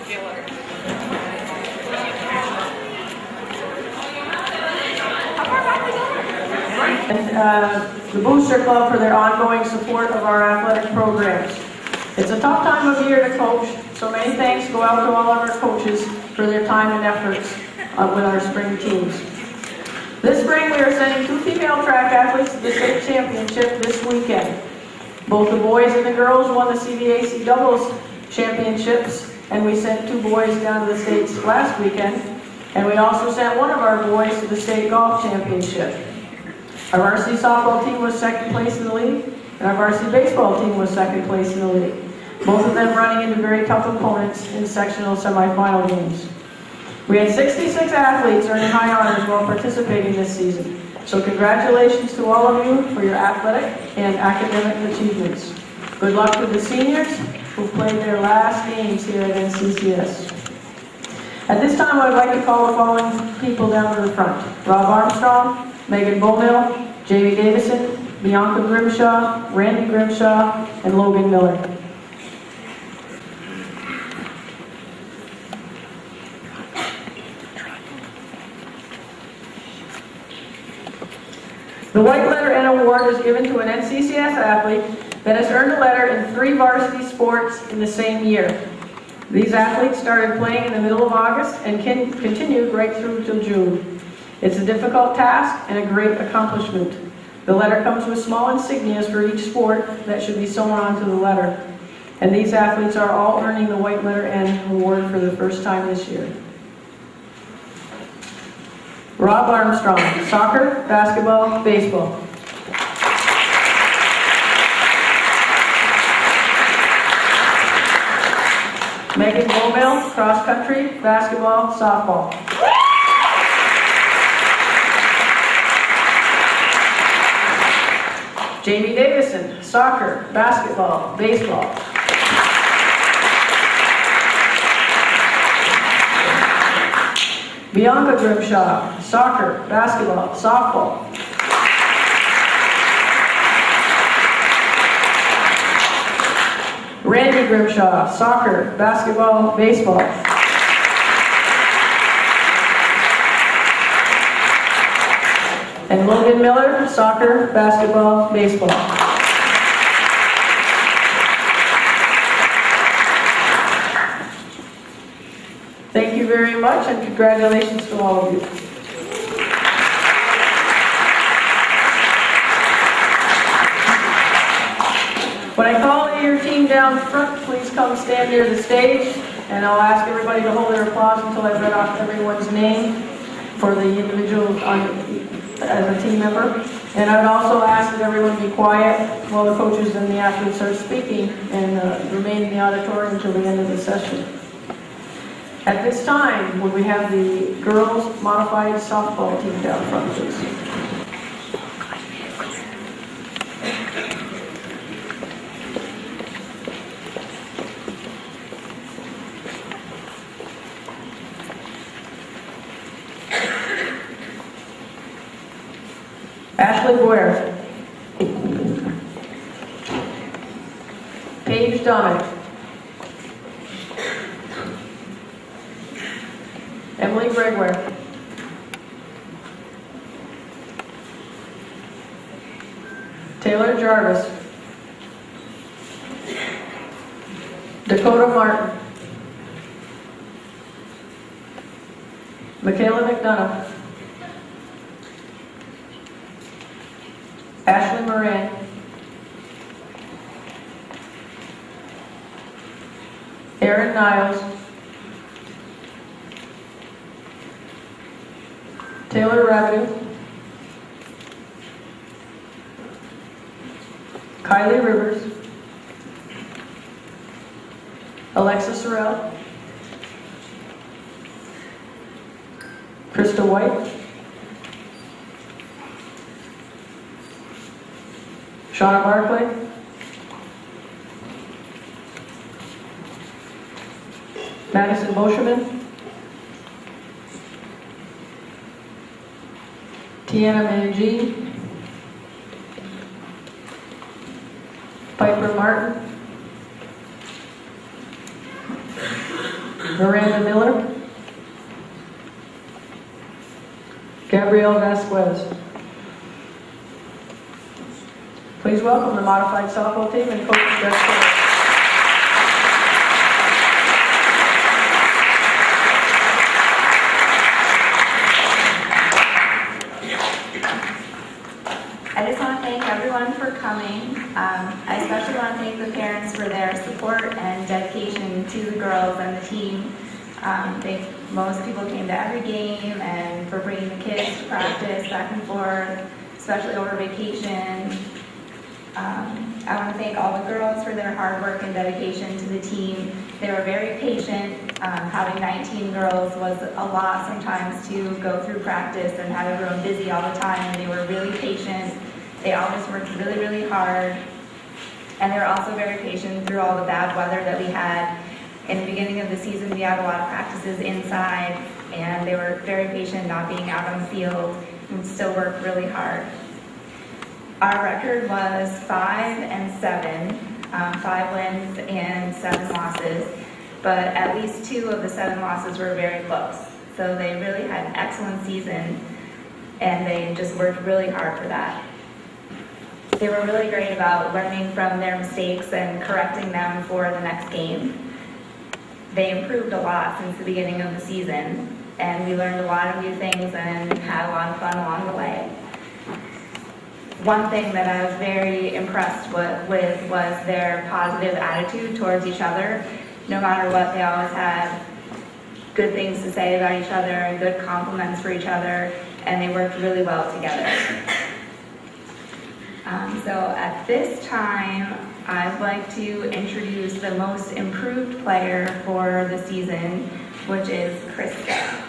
And the Booster Club for their ongoing support of our athletic programs. It's a tough time of year to coach, so many thanks go out to all of our coaches for their time and efforts with our spring teams. This spring we are sending 2 female track athletes to the state championship this weekend. Both the boys and the girls won the CVAC doubles championships, and we sent 2 boys down to the states last weekend, and we also sent one of our boys to the state golf championship. Our varsity softball team was 2nd place in the league, and our varsity baseball team was 2nd place in the league. Both of them running into very tough opponents in sectional semifinal games. We had 66 athletes earning high honors while participating this season. So congratulations to all of you for your athletic and academic achievements. Good luck to the seniors who played their last games here at NCCS. At this time, I would like to call the following people down to the front. Rob Armstrong, Megan Bowmill, Jamie Davison, Bianca Grimshaw, Randy Grimshaw, and Logan Miller. The White Letter N Award is given to an NCCS athlete that has earned a letter in 3 varsity sports in the same year. These athletes started playing in the middle of August and continued right through till June. It's a difficult task and a great accomplishment. The letter comes with small insignias for each sport that should be sewn onto the letter. And these athletes are all earning the White Letter N Award for the first time this year. Rob Armstrong, soccer, basketball, baseball. Megan Bowmill, cross country, basketball, softball. Jamie Davison, soccer, basketball, baseball. Bianca Grimshaw, soccer, basketball, softball. Randy Grimshaw, soccer, basketball, baseball. And Logan Miller, soccer, basketball, baseball. Thank you very much, and congratulations to all of you. When I call your team down front, please come stand near the stage, and I'll ask everybody to hold their applause until I've read off everyone's name for the individual as a team member. And I would also ask that everyone be quiet while the coaches and the athletes are speaking, and remain in the auditorium until the end of the session. At this time, would we have the girls modified softball team down front, please? Ashley Boyer. Paige Dominic. Emily Gregoire. Taylor Jarvis. Dakota Martin. Michaela McDonough. Ashley Moran. Erin Niles. Taylor Rabideau. Kylie Rivers. Alexa Sorrell. Krista White. Shauna Barclay. Madison Mosherman. Tiana Manji. Piper Martin. Miranda Miller. Gabrielle Vasquez. Please welcome the modified softball team and Coach Jeff. I just want to thank everyone for coming. I especially want to thank the parents for their support and dedication to the girls and the team. Most people came to every game, and for bringing the kids to practice back and forth, especially over vacation. I want to thank all the girls for their hard work and dedication to the team. They were very patient. Having 19 girls was a lot sometimes to go through practice and have everyone busy all the time. They were really patient. They always worked really, really hard. And they were also very patient through all the bad weather that we had. In the beginning of the season, we had a lot of practices inside, and they were very patient not being out on the field and still worked really hard. Our record was 5-7, 5 wins and 7 losses, but at least 2 of the 7 losses were very close. So they really had an excellent season, and they just worked really hard for that. They were really great about learning from their mistakes and correcting them for the next game. They improved a lot since the beginning of the season, and we learned a lot of new things and had a lot of fun along the way. One thing that I was very impressed with was their positive attitude towards each other. No matter what, they always had good things to say about each other and good compliments for each other, and they worked really well together. So at this time, I'd like to introduce the most improved player for the season, which is Krista.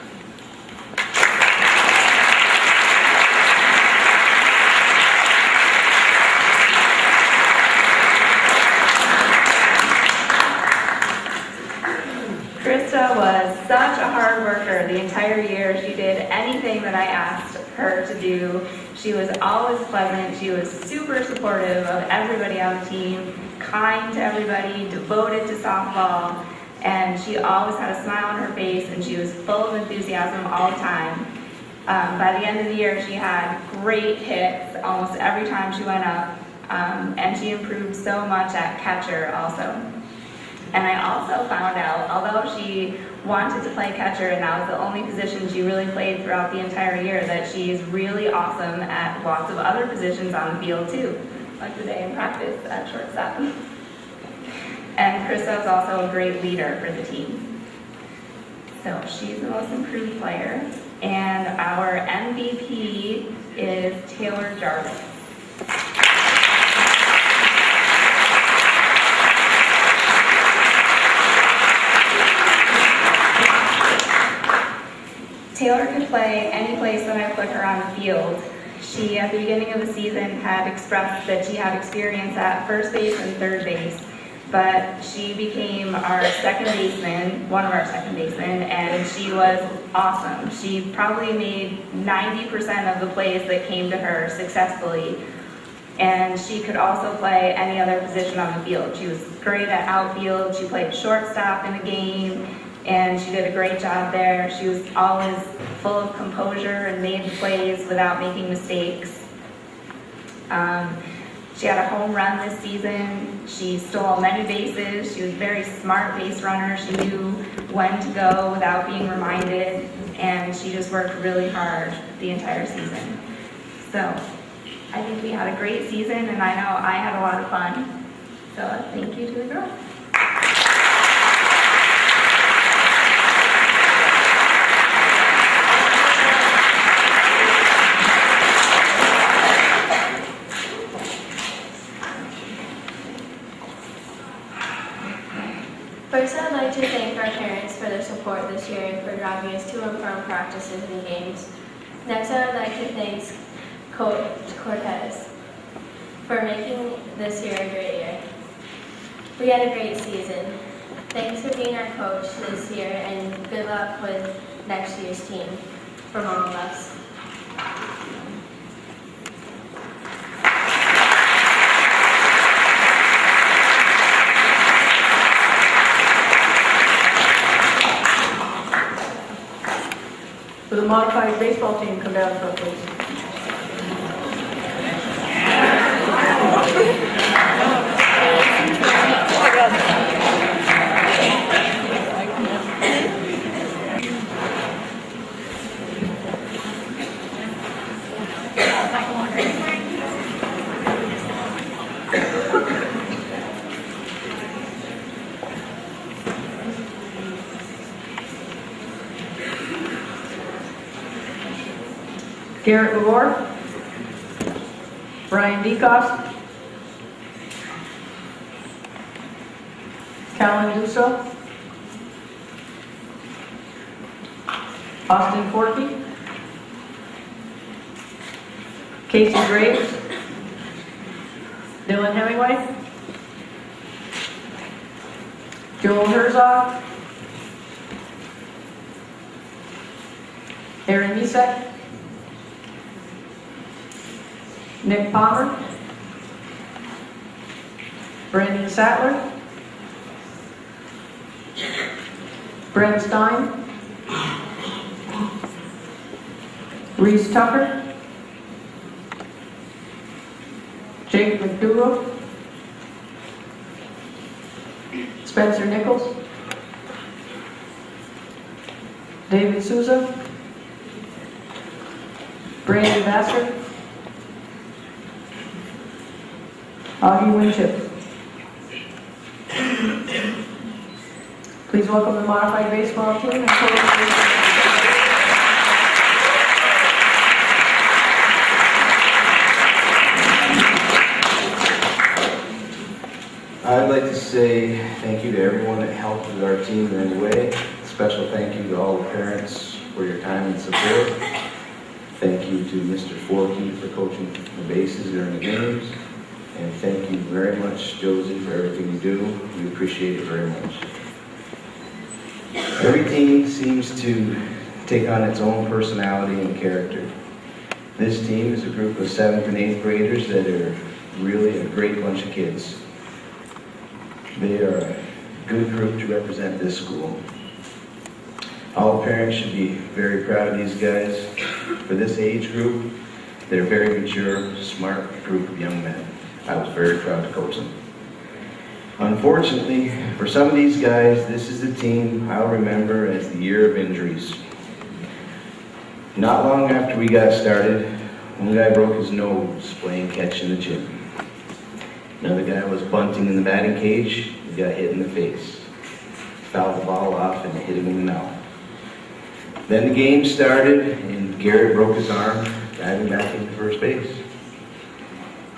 Krista was such a hard worker the entire year. She did anything that I asked her to do. She was always pleasant. She was super supportive of everybody on the team, kind to everybody, devoted to softball, and she always had a smile on her face, and she was full of enthusiasm all the time. By the end of the year, she had great hits almost every time she went up, and she improved so much at catcher also. And I also found out, although she wanted to play catcher and that was the only position she really played throughout the entire year, that she's really awesome at lots of other positions on the field too, like today in practice at shortstop. And Krista is also a great leader for the team. So she's the most improved player. And our MVP is Taylor Jarvis. Taylor could play any place that I put her on the field. She, at the beginning of the season, had expressed that she had experience at first base and third base, but she became our second baseman, one of our second basemen, and she was awesome. She probably made 90% of the plays that came to her successfully, and she could also play any other position on the field. She was great at outfield. She played shortstop in a game, and she did a great job there. She was always full of composure and made plays without making mistakes. She had a home run this season. She stole many bases. She was a very smart base runner. She knew when to go without being reminded, and she just worked really hard the entire season. So I think we had a great season, and I know I had a lot of fun. So thank you to the girls. First, I'd like to thank our parents for their support this year and for driving us to and from practices and games. Next, I would like to thank Coach Cortez for making this year a great year. We had a great season. Thanks for being our coach this year, and good luck with next year's team from all of us. the modified baseball team come down front, please? Garrett Lavore, Brian Decost, Callan Dusso, Austin Forkey, Casey Graves, Dylan Hemingway, Joel Herzog, Aaron Misek, Nick Palmer, Brandon Sattler, Brent Stein, Reese Tucker, Jake McDougall, Spencer Nichols, David Souza, Brandon Vassar, Augie Winship. Please welcome the modified baseball team and coach. I'd like to say thank you to everyone that helped with our team in any way. Special thank you to all the parents for your time and support. Thank you to Mr. Forkey for coaching the bases during the games. And thank you very much, Josie, for everything you do. We appreciate it very much. Every team seems to take on its own personality and character. This team is a group of 7th and 8th graders that are really a great bunch of kids. They are a good group to represent this school. All parents should be very proud of these guys. For this age group, they're a very mature, smart group of young men. I was very proud to coach them. Unfortunately, for some of these guys, this is the team I'll remember as the year of injuries. Not long after we got started, one guy broke his nose playing catch in the gym. Another guy was bunting in the batting cage and got hit in the face. Fouled the ball off and hit him in the mouth. Then the game started and Garrett broke his arm, diving back into first base.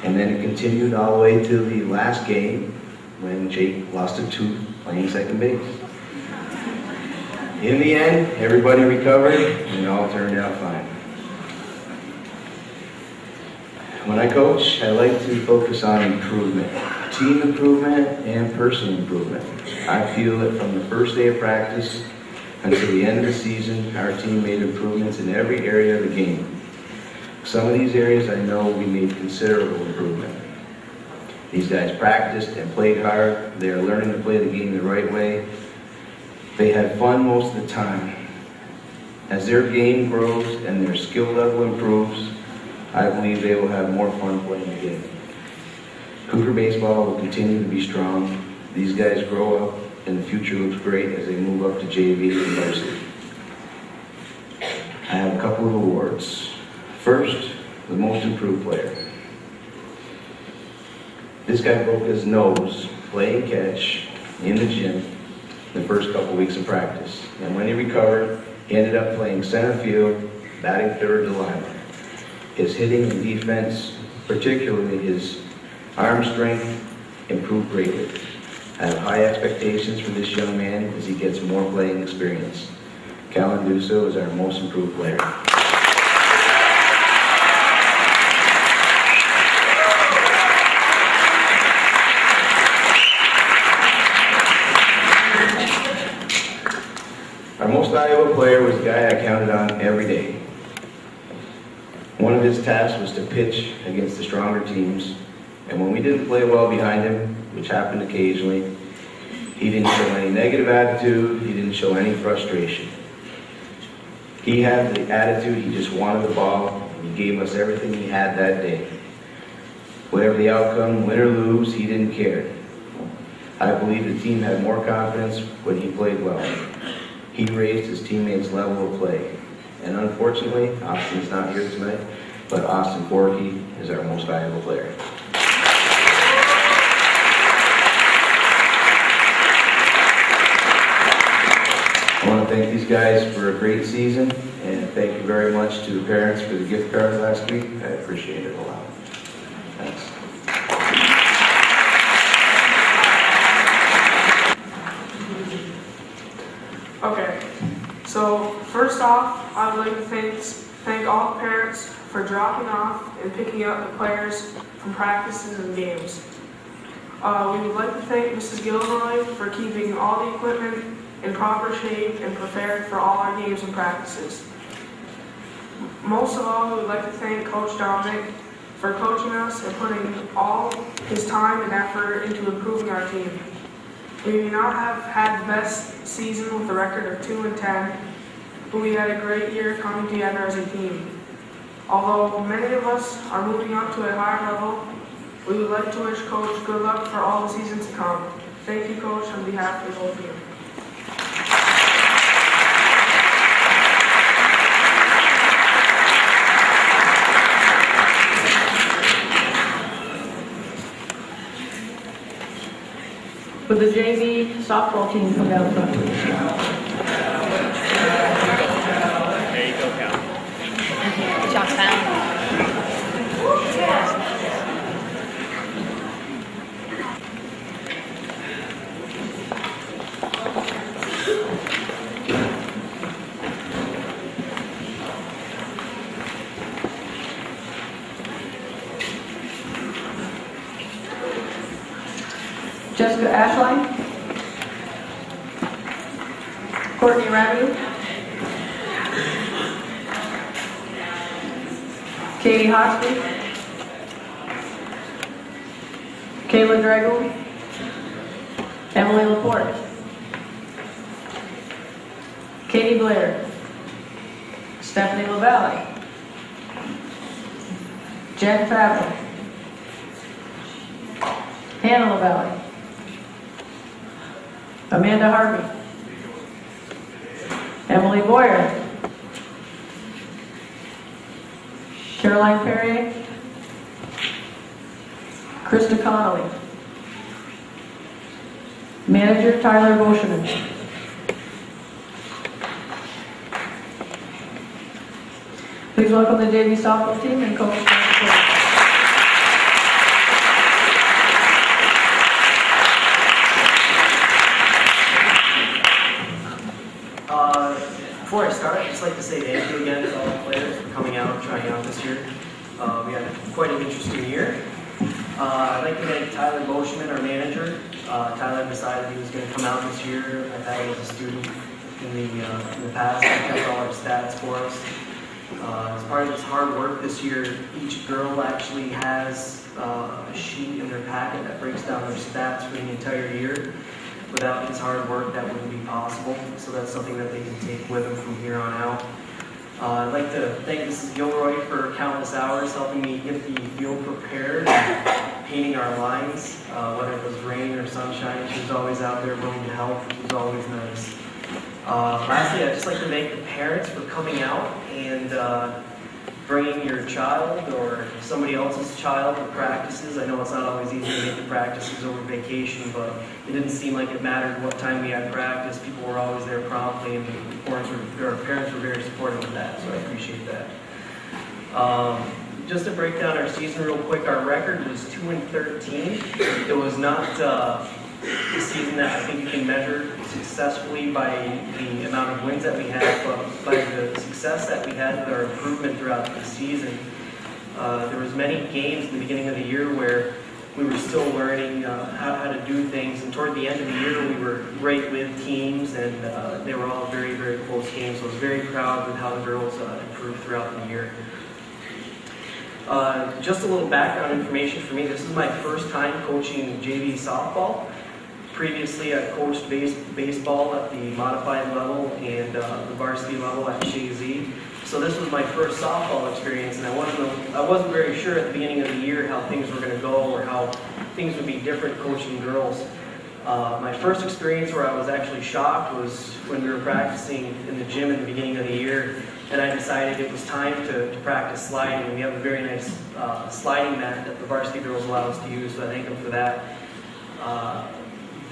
And then it continued all the way to the last game when Jake lost a tooth playing second base. In the end, everybody recovered and it all turned out fine. When I coach, I like to focus on improvement, team improvement and personal improvement. I feel that from the first day of practice until the end of the season, our team made improvements in every area of the game. Some of these areas I know we made considerable improvement. These guys practiced and played hard. They are learning to play the game the right way. They had fun most of the time. As their game grows and their skill level improves, I believe they will have more fun playing the game. Cougar baseball will continue to be strong. These guys grow up and the future looks great as they move up to JV and varsity. I have a couple of awards. First, the most improved player. This guy broke his nose playing catch in the gym the first couple weeks of practice. And when he recovered, he ended up playing center field, batting third to lineman. His hitting and defense, particularly his arm strength, improved greatly. I have high expectations for this young man as he gets more playing experience. Callan Dusso is our most improved player. Our most valuable player was the guy I counted on every day. One of his tasks was to pitch against the stronger teams, and when we didn't play well behind him, which happened occasionally, he didn't show any negative attitude, he didn't show any frustration. He had the attitude, he just wanted the ball, and he gave us everything he had that day. Whatever the outcome, win or lose, he didn't care. I believe the team had more confidence when he played well. He raised his teammates' level of play. And unfortunately, Austin's not here tonight, but Austin Forkey is our most valuable player. I want to thank these guys for a great season, and thank you very much to the parents for the gift cards last week. I appreciate it a lot. Thanks. Okay, so first off, I would like to thank all the parents for dropping off and picking up the players from practices and games. We would like to thank Mrs. Gilroy for keeping all the equipment in proper shape and prepared for all our games and practices. Most of all, we would like to thank Coach Dominic for coaching us and putting all his time and effort into improving our team. We may not have had the best season with a record of 2-10, but we had a great year coming together as a team. Although many of us are moving up to a higher level, we would like to wish Coach good luck for all the seasons to come. Thank you, Coach, on behalf of the whole team. Would the JV softball team come down front? There you go, Cal. Johnstown. Jessica Ashline. Courtney Ramu. Katie Hosky. Kayla Drago. Emily Laporte. Katie Blair. Stephanie LaValle. Jen Favre. Hannah LaValle. Amanda Harvey. Emily Boyer. Caroline Perrier. Krista Connolly. Manager Tyler Boschman. Please welcome the JV softball team and coach. Before I start, I'd just like to say thank you again to all the players for coming out and trying out this year. We had quite an interesting year. I'd like to thank Tyler Boschman, our manager. Tyler decided he was going to come out this year. I've had him as a student in the past. He kept all our stats for us. As part of his hard work this year, each girl actually has a sheet in their packet that breaks down their stats for the entire year. Without his hard work, that wouldn't be possible. So that's something that they can take with them from here on out. I'd like to thank Mrs. Gilroy for countless hours helping me get the field prepared and painting our lines. Whether it was rain or sunshine, she was always out there willing to help, which was always nice. Lastly, I'd just like to thank the parents for coming out and bringing your child or somebody else's child to practices. I know it's not always easy to make the practices over vacation, but it didn't seem like it mattered what time we had practice. People were always there promptly, and our parents were very supportive of that, so I appreciate that. Just to break down our season real quick, our record was 2-13. It was not the season that I think you can measure successfully by the amount of wins that we had, but by the success that we had with our improvement throughout the season. There was many games at the beginning of the year where we were still learning how to do things, and toward the end of the year we were right with teams, and they were all very, very close games. So I was very proud with how the girls improved throughout the year. Just a little background information for me. This is my first time coaching JV softball. Previously, I coached baseball at the modified level and the varsity level at Shazy. So this was my first softball experience, and I wasn't very sure at the beginning of the year how things were going to go or how things would be different coaching girls. My first experience where I was actually shocked was when we were practicing in the gym at the beginning of the year, and I decided it was time to practice sliding. We have a very nice sliding mat that the varsity girls allow us to use, so I thank them for that.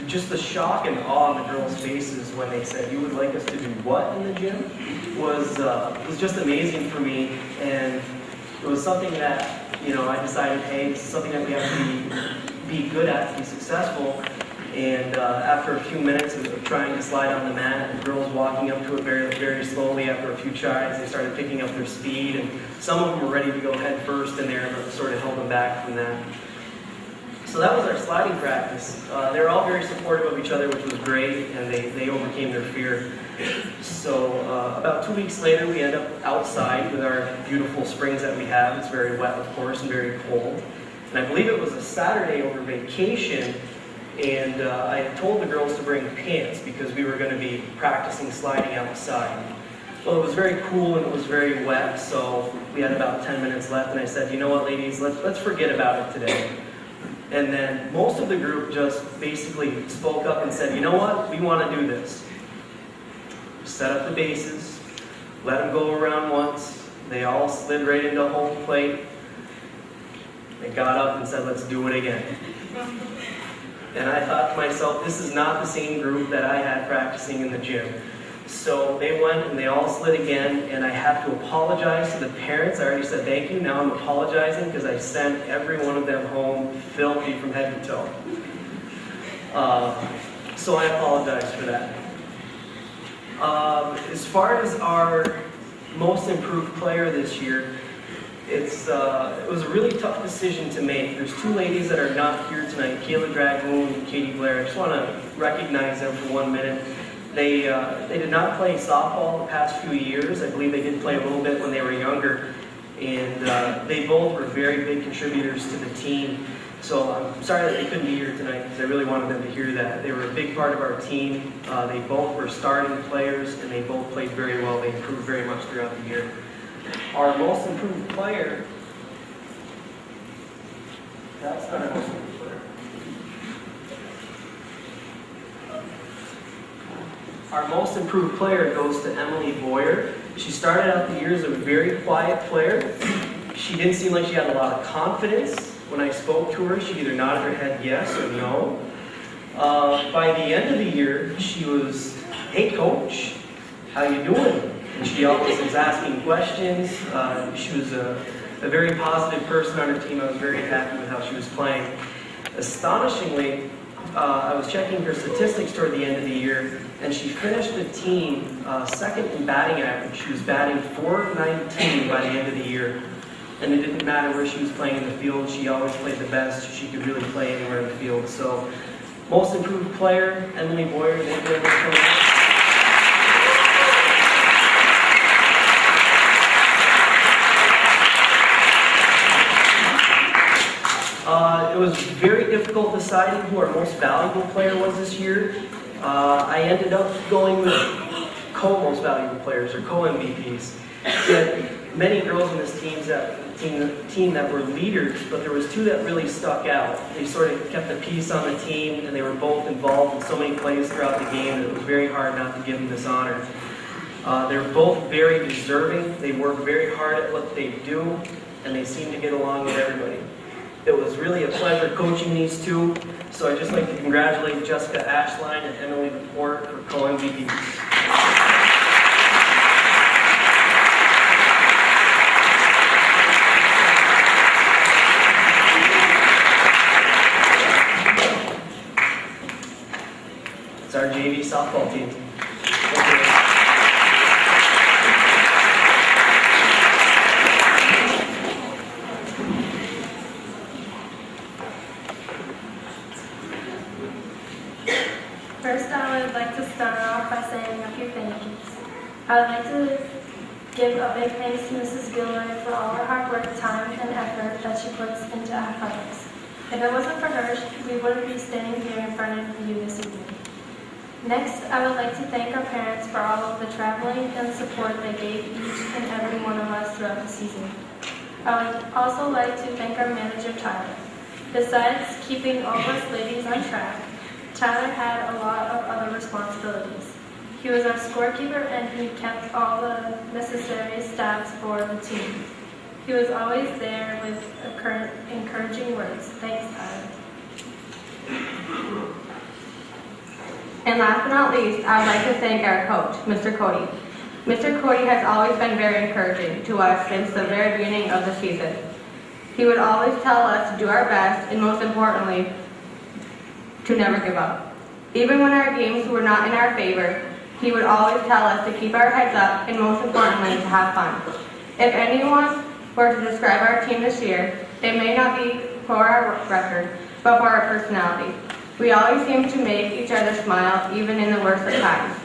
Just the shock and awe on the girls' faces when they said, "You would like us to do what in the gym?" was just amazing for me, and it was something that, I decided, hey, this is something that we have to be good at, to be successful. And after a few minutes of trying to slide on the mat, the girls walking up to it very, very slowly, after a few tries, they started picking up their speed, and some of them were ready to go head first in there, but sort of held them back from that. So that was our sliding practice. They were all very supportive of each other, which was great, and they overcame their fear. So about 2 weeks later, we end up outside with our beautiful springs that we have. It's very wet, of course, and very cold. And I believe it was a Saturday over vacation, and I had told the girls to bring pants because we were going to be practicing sliding outside. Well, it was very cool and it was very wet, so we had about 10 minutes left, and I said, "You know what, ladies, let's forget about it today." And then most of the group just basically spoke up and said, "You know what, we want to do this." Set up the bases, let them go around once. They all slid right into home plate. They got up and said, "Let's do it again." And I thought to myself, this is not the same group that I had practicing in the gym. So they went and they all slid again, and I have to apologize to the parents. I already said thank you. Now I'm apologizing because I sent every one of them home filthy from head to toe. So I apologize for that. As far as our most improved player this year, it was a really tough decision to make. There's two ladies that are not here tonight, Kayla Dragoon and Katie Blair. I just want to recognize them for 1 minute. They did not play softball the past few years. I believe they did play a little bit when they were younger. And they both were very big contributors to the team. So I'm sorry that they couldn't be here tonight because I really wanted them to hear that. They were a big part of our team. They both were starting players, and they both played very well. They improved very much throughout the year. Our most improved player, that's not our most improved player. Our most improved player goes to Emily Boyer. She started out the year as a very quiet player. She didn't seem like she had a lot of confidence. When I spoke to her, she either nodded her head yes or no. By the end of the year, she was, "Hey coach, how you doing?" And she always was asking questions. She was a very positive person on her team. I was very happy with how she was playing. Astonishingly, I was checking her statistics toward the end of the year, and she finished the team second in batting average. She was batting .419 by the end of the year. And it didn't matter where she was playing in the field. She always played the best. She could really play anywhere in the field. So, most improved player, Emily Boyer. Thank you very much for that. It was very difficult deciding who our most valuable player was this year. I ended up going with co-most valuable players, or co-MVPs. We had many girls in this team that were leaders, but there was two that really stuck out. They sort of kept the peace on the team, and they were both involved in so many plays throughout the game that it was very hard not to give them this honor. They were both very deserving. They work very hard at what they do, and they seem to get along with everybody. It was really a pleasure coaching these two, so I'd just like to congratulate Jessica Ashline and Emily Laporte for co-MVPs. It's our JV softball team. First, I would like to start off by saying a few thank yous. I would like to give a big thanks to Mrs. Gilroy for all her hard work, time, and effort that she puts into athletics. If it wasn't for her, we wouldn't be standing here in front of you this Next, I would like to thank our parents for all of the traveling and support they gave each and every one of us throughout the season. I would also like to thank our manager, Tyler. Besides keeping all of us ladies on track, Tyler had a lot of other responsibilities. He was our scorekeeper and he kept all the necessary stats for the team. He was always there with encouraging words. Thanks, Tyler. And last but not least, I would like to thank our coach, Mr. Cody. Mr. Cody has always been very encouraging to us since the very beginning of the season. He would always tell us to do our best and most importantly, to never give up. Even when our games were not in our favor, he would always tell us to keep our heads up and most importantly, to have fun. If anyone were to describe our team this year, it may not be for our record, but for our personality. We always seemed to make each other smile, even in the worst of times.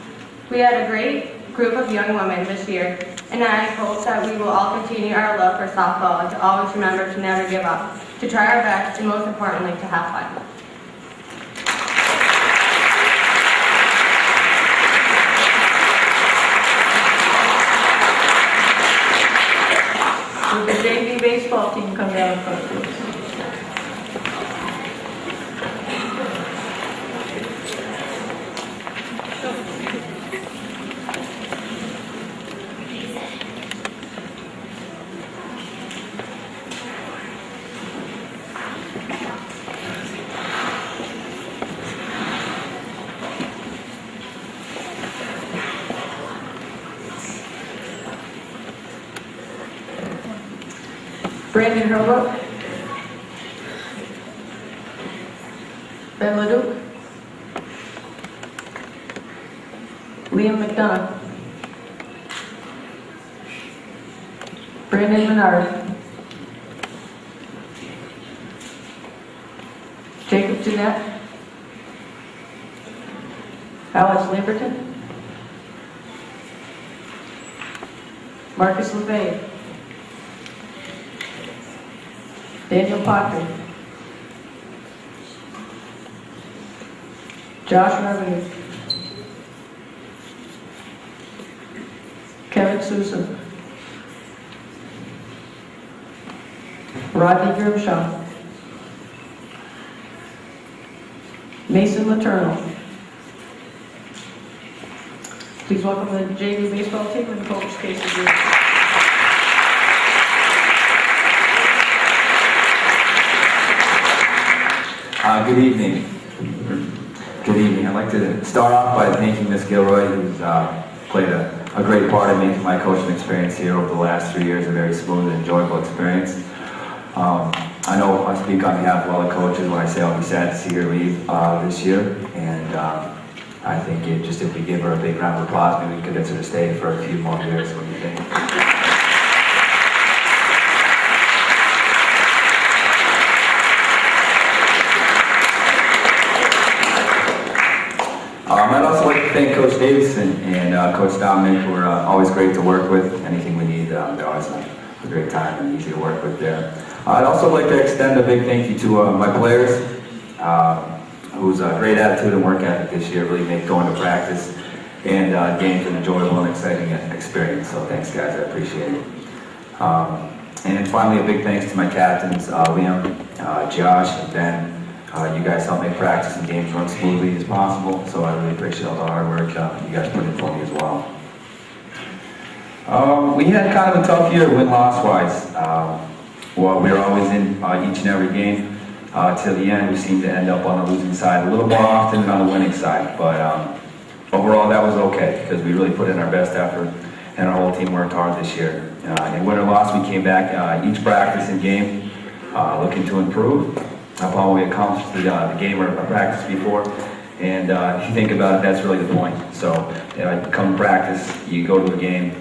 We had a great group of young women this year, and I hope that we will all continue our love for softball and to always remember to never give up, to try our best, and most importantly, to have fun. Would the JV baseball team come down front, please? Brandon Herbert. Ben Leduc. Liam McDonough. Brandon Menard. Jacob Jeanette. Alex Lamberton. Marcus LeVay. Daniel Potter. Josh Revenue. Kevin Sousa. Rodney Grimshaw. Mason Letourneau. Please welcome the JV baseball team and Coach Casey Green. Good evening. Good evening. I'd like to start off by thanking Ms. Gilroy, who's played a great part in making my coaching experience here over the last 3 years a very smooth and enjoyable experience. I know I speak on behalf of all the coaches when I say I'll be sad to see her leave this year, and I think if we give her a big round of applause, maybe we can convince her to stay for a few more years. What do you think? I'd also like to thank Coach Davison and Coach Dominic, who are always great to work with. Anything we need, they're always a great time and easy to work with there. I'd also like to extend a big thank you to my players, whose great attitude and work ethic this year really make going to practice and games an enjoyable and exciting experience. So thanks, guys, I appreciate it. And finally, a big thanks to my captains, Liam, Josh, and Ben. You guys help make practice and games run smoothly as possible, so I really appreciate all the hard work you guys put in for me as well. We had kind of a tough year win-loss wise. Well, we were always in each and every game. Till the end, we seemed to end up on the losing side a little more often than on the winning side, but overall that was okay because we really put in our best effort and our whole team worked hard this year. In win or loss, we came back each practice and game looking to improve upon what we accomplished the game or practice before. And if you think about it, that's really the point. So come to practice, you go to a game,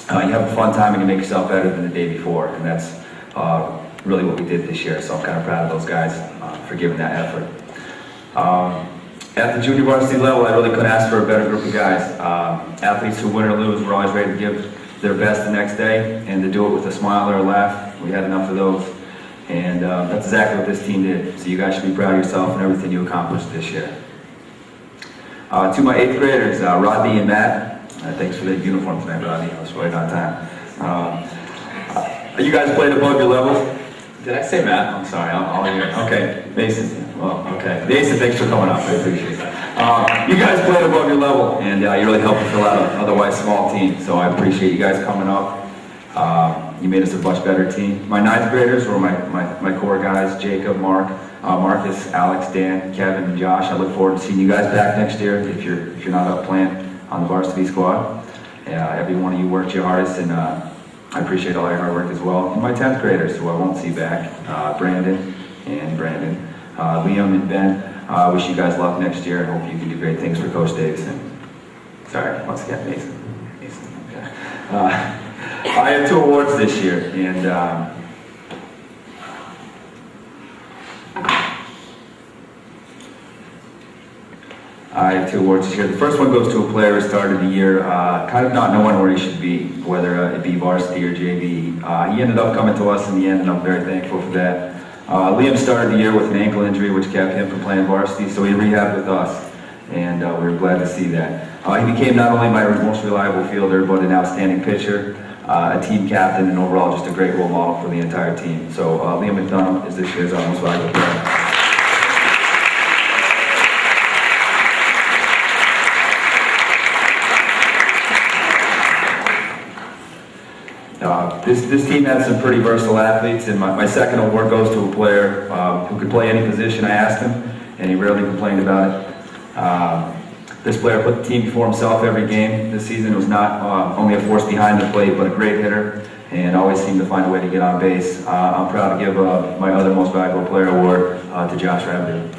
you have a fun time and you make yourself better than the day before. And that's really what we did this year. So I'm kind of proud of those guys for giving that effort. At the junior varsity level, I really couldn't ask for a better group of guys. Athletes who win or lose, we're always ready to give their best the next day and to do it with a smile or a laugh. We had enough of those. And that's exactly what this team did. So you guys should be proud of yourself and everything you accomplished this year. To my 8th graders, Rodney and Matt, thanks for the uniform tonight, Rodney. I was right on time. You guys played above your level. Did I say Matt? I'm sorry, I'll hear. Okay, Mason. Well, okay. Mason, thanks for coming up. I appreciate that. You guys played above your level, and you really helped us fill out an otherwise small team. So I appreciate you guys coming up. You made us a much better team. My 9th graders were my core guys: Jacob, Mark, Marcus, Alex, Dan, Kevin, and Josh. I look forward to seeing you guys back next year if you're not up playing on the varsity squad. Every one of you worked your hardest, and I appreciate all your hard work as well. And my 10th graders, who I won't see back, Brandon and Brandon, Liam and Ben. I wish you guys luck next year. I hope you can do great things for Coach Davison. Sorry, once again, Mason. Okay. I had 2 awards this year, and I have 2 awards this year. The first one goes to a player who started the year kind of not knowing where he should be, whether it be varsity or JV. He ended up coming to us in the end, and I'm very thankful for that. Liam started the year with an ankle injury, which kept him from playing varsity, so he rehabbed with us, and we were glad to see that. He became not only my most reliable fielder, but an outstanding pitcher, a team captain, and overall just a great role model for the entire team. So Liam McDonough is this year's most valuable player. This team had some pretty versatile athletes, and my second award goes to a player who could play any position I asked him, and he rarely complained about it. This player put the team before himself every game this season. Was not only a force behind the plate, but a great hitter, and always seemed to find a way to get on base. I'm proud to give my other most valuable player award to Josh Rabdu.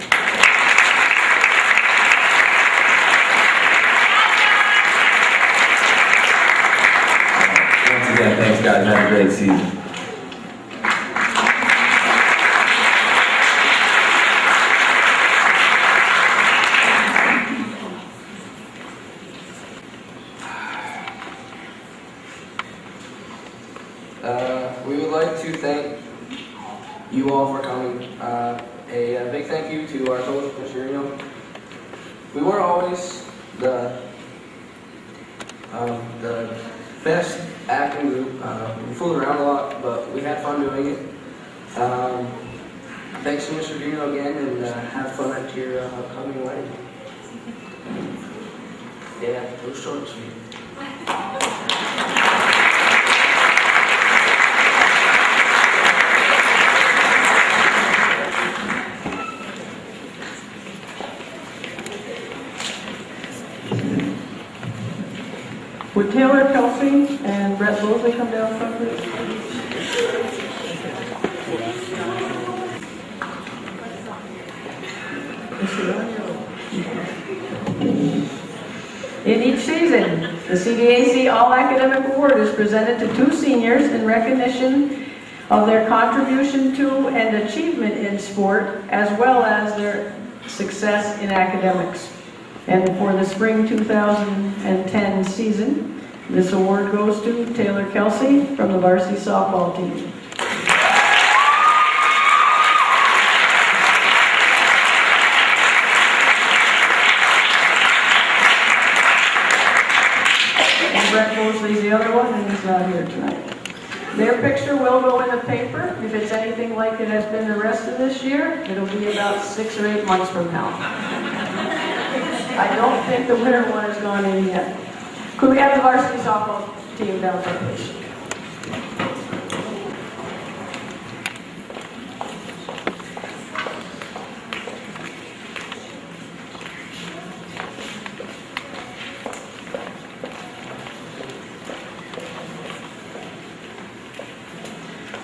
Again, thanks guys, have a great season. We would like to thank you all for coming. A big thank you to our coach, Mr. Reno. We weren't always the best acting group. We fooled around a lot, but we had fun doing it. Thanks to Mr. Dino again, and have fun at your upcoming wedding. Yeah, it was short and sweet. Would Taylor Kelsey and Brett Mosley come down front, please? In each season, the CDAC All-Academic Award is presented to 2 seniors in recognition of their contribution to and achievement in sport, as well as their success in academics. And for the spring 2010 season, this award goes to Taylor Kelsey from the varsity softball team. And Brett Mosley's the other one, and he's not here tonight. Their picture will go in the paper. If it's anything like it has been the rest of this year, it'll be about 6 or 8 months from now. I don't think the winter one has gone in yet. Could we have the varsity softball team down there, please?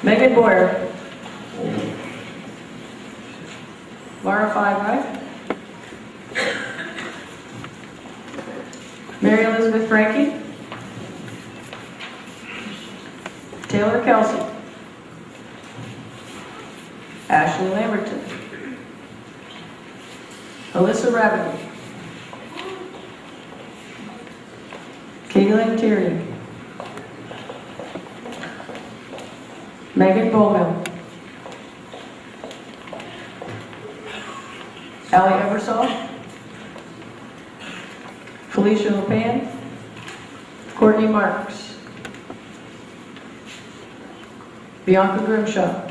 Megan Boyer. Laura 5, right? Mary Elizabeth Frankie. Taylor Kelsey. Ashley Lamberton. Alyssa Rabbit. Caitlin Tierney. Megan Bowman. Allie Eversole. Felicia LePan, Courtney Marks, Bianca Grimshaw,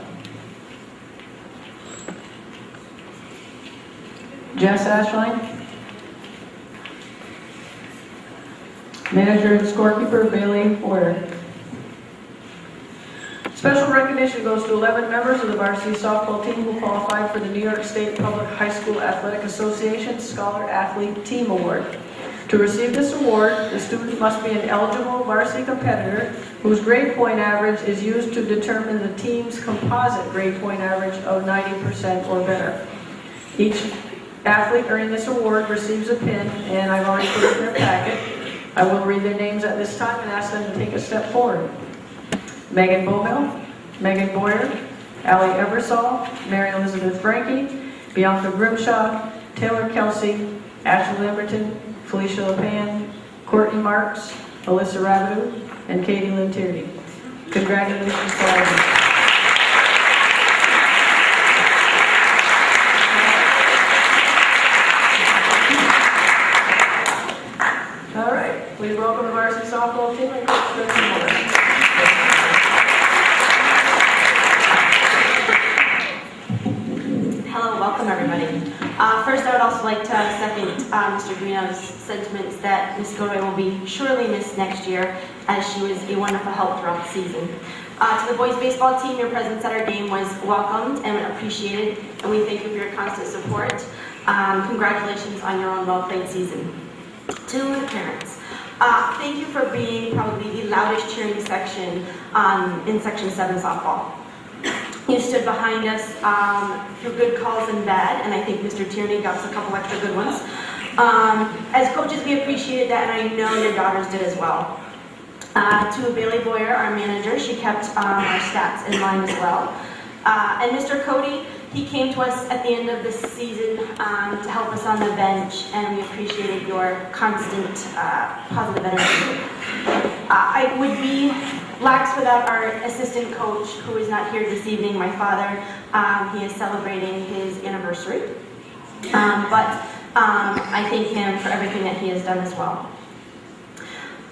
Jess Ashline, Manager and Scorekeeper Bailey Boyer. Special recognition goes to 11 members of the varsity softball team who qualified for the New York State Public High School Athletic Association Scholar Athlete Team Award. To receive this award, the student must be an eligible varsity competitor whose grade point average is used to determine the team's composite grade point average of 90% or better. Each athlete earning this award receives a pin, and I've already put it in their packet. I will read their names at this time and ask them to take a step forward. Megan Bowmill, Megan Boyer, Allie Eversole, Mary Elizabeth Frankie, Bianca Grimshaw, Taylor Kelsey, Ashley Lamberton, Felicia LePan, Courtney Marks, Alyssa Rabideau, and Katie Lynn Tierney. Congratulations to all of you. All right, please welcome the varsity softball team and Coach Kristen Moore. Hello, welcome everybody. First, I would also like to second Mr. Greeno's sentiments that Ms. Godway will be surely missed next year, as she was a wonderful help throughout the season. To the boys baseball team, your presence at our game was welcomed and appreciated, and we thank you for your constant support. Congratulations on your own well-played season. To the parents, thank you for being probably the loudest cheering section in Section 7 softball. You stood behind us through good calls and bad, and I think Mr. Tierney got us a couple extra good ones. As coaches, we appreciated that, and I know your daughters did as well. To Bailey Boyer, our manager, she kept our stats in line as well. And Mr. Cody, he came to us at the end of the season to help us on the bench, and we appreciated your constant positive energy. I would be lax without our assistant coach, who is not here this evening, my father. He is celebrating his anniversary. But I thank him for everything that he has done as well.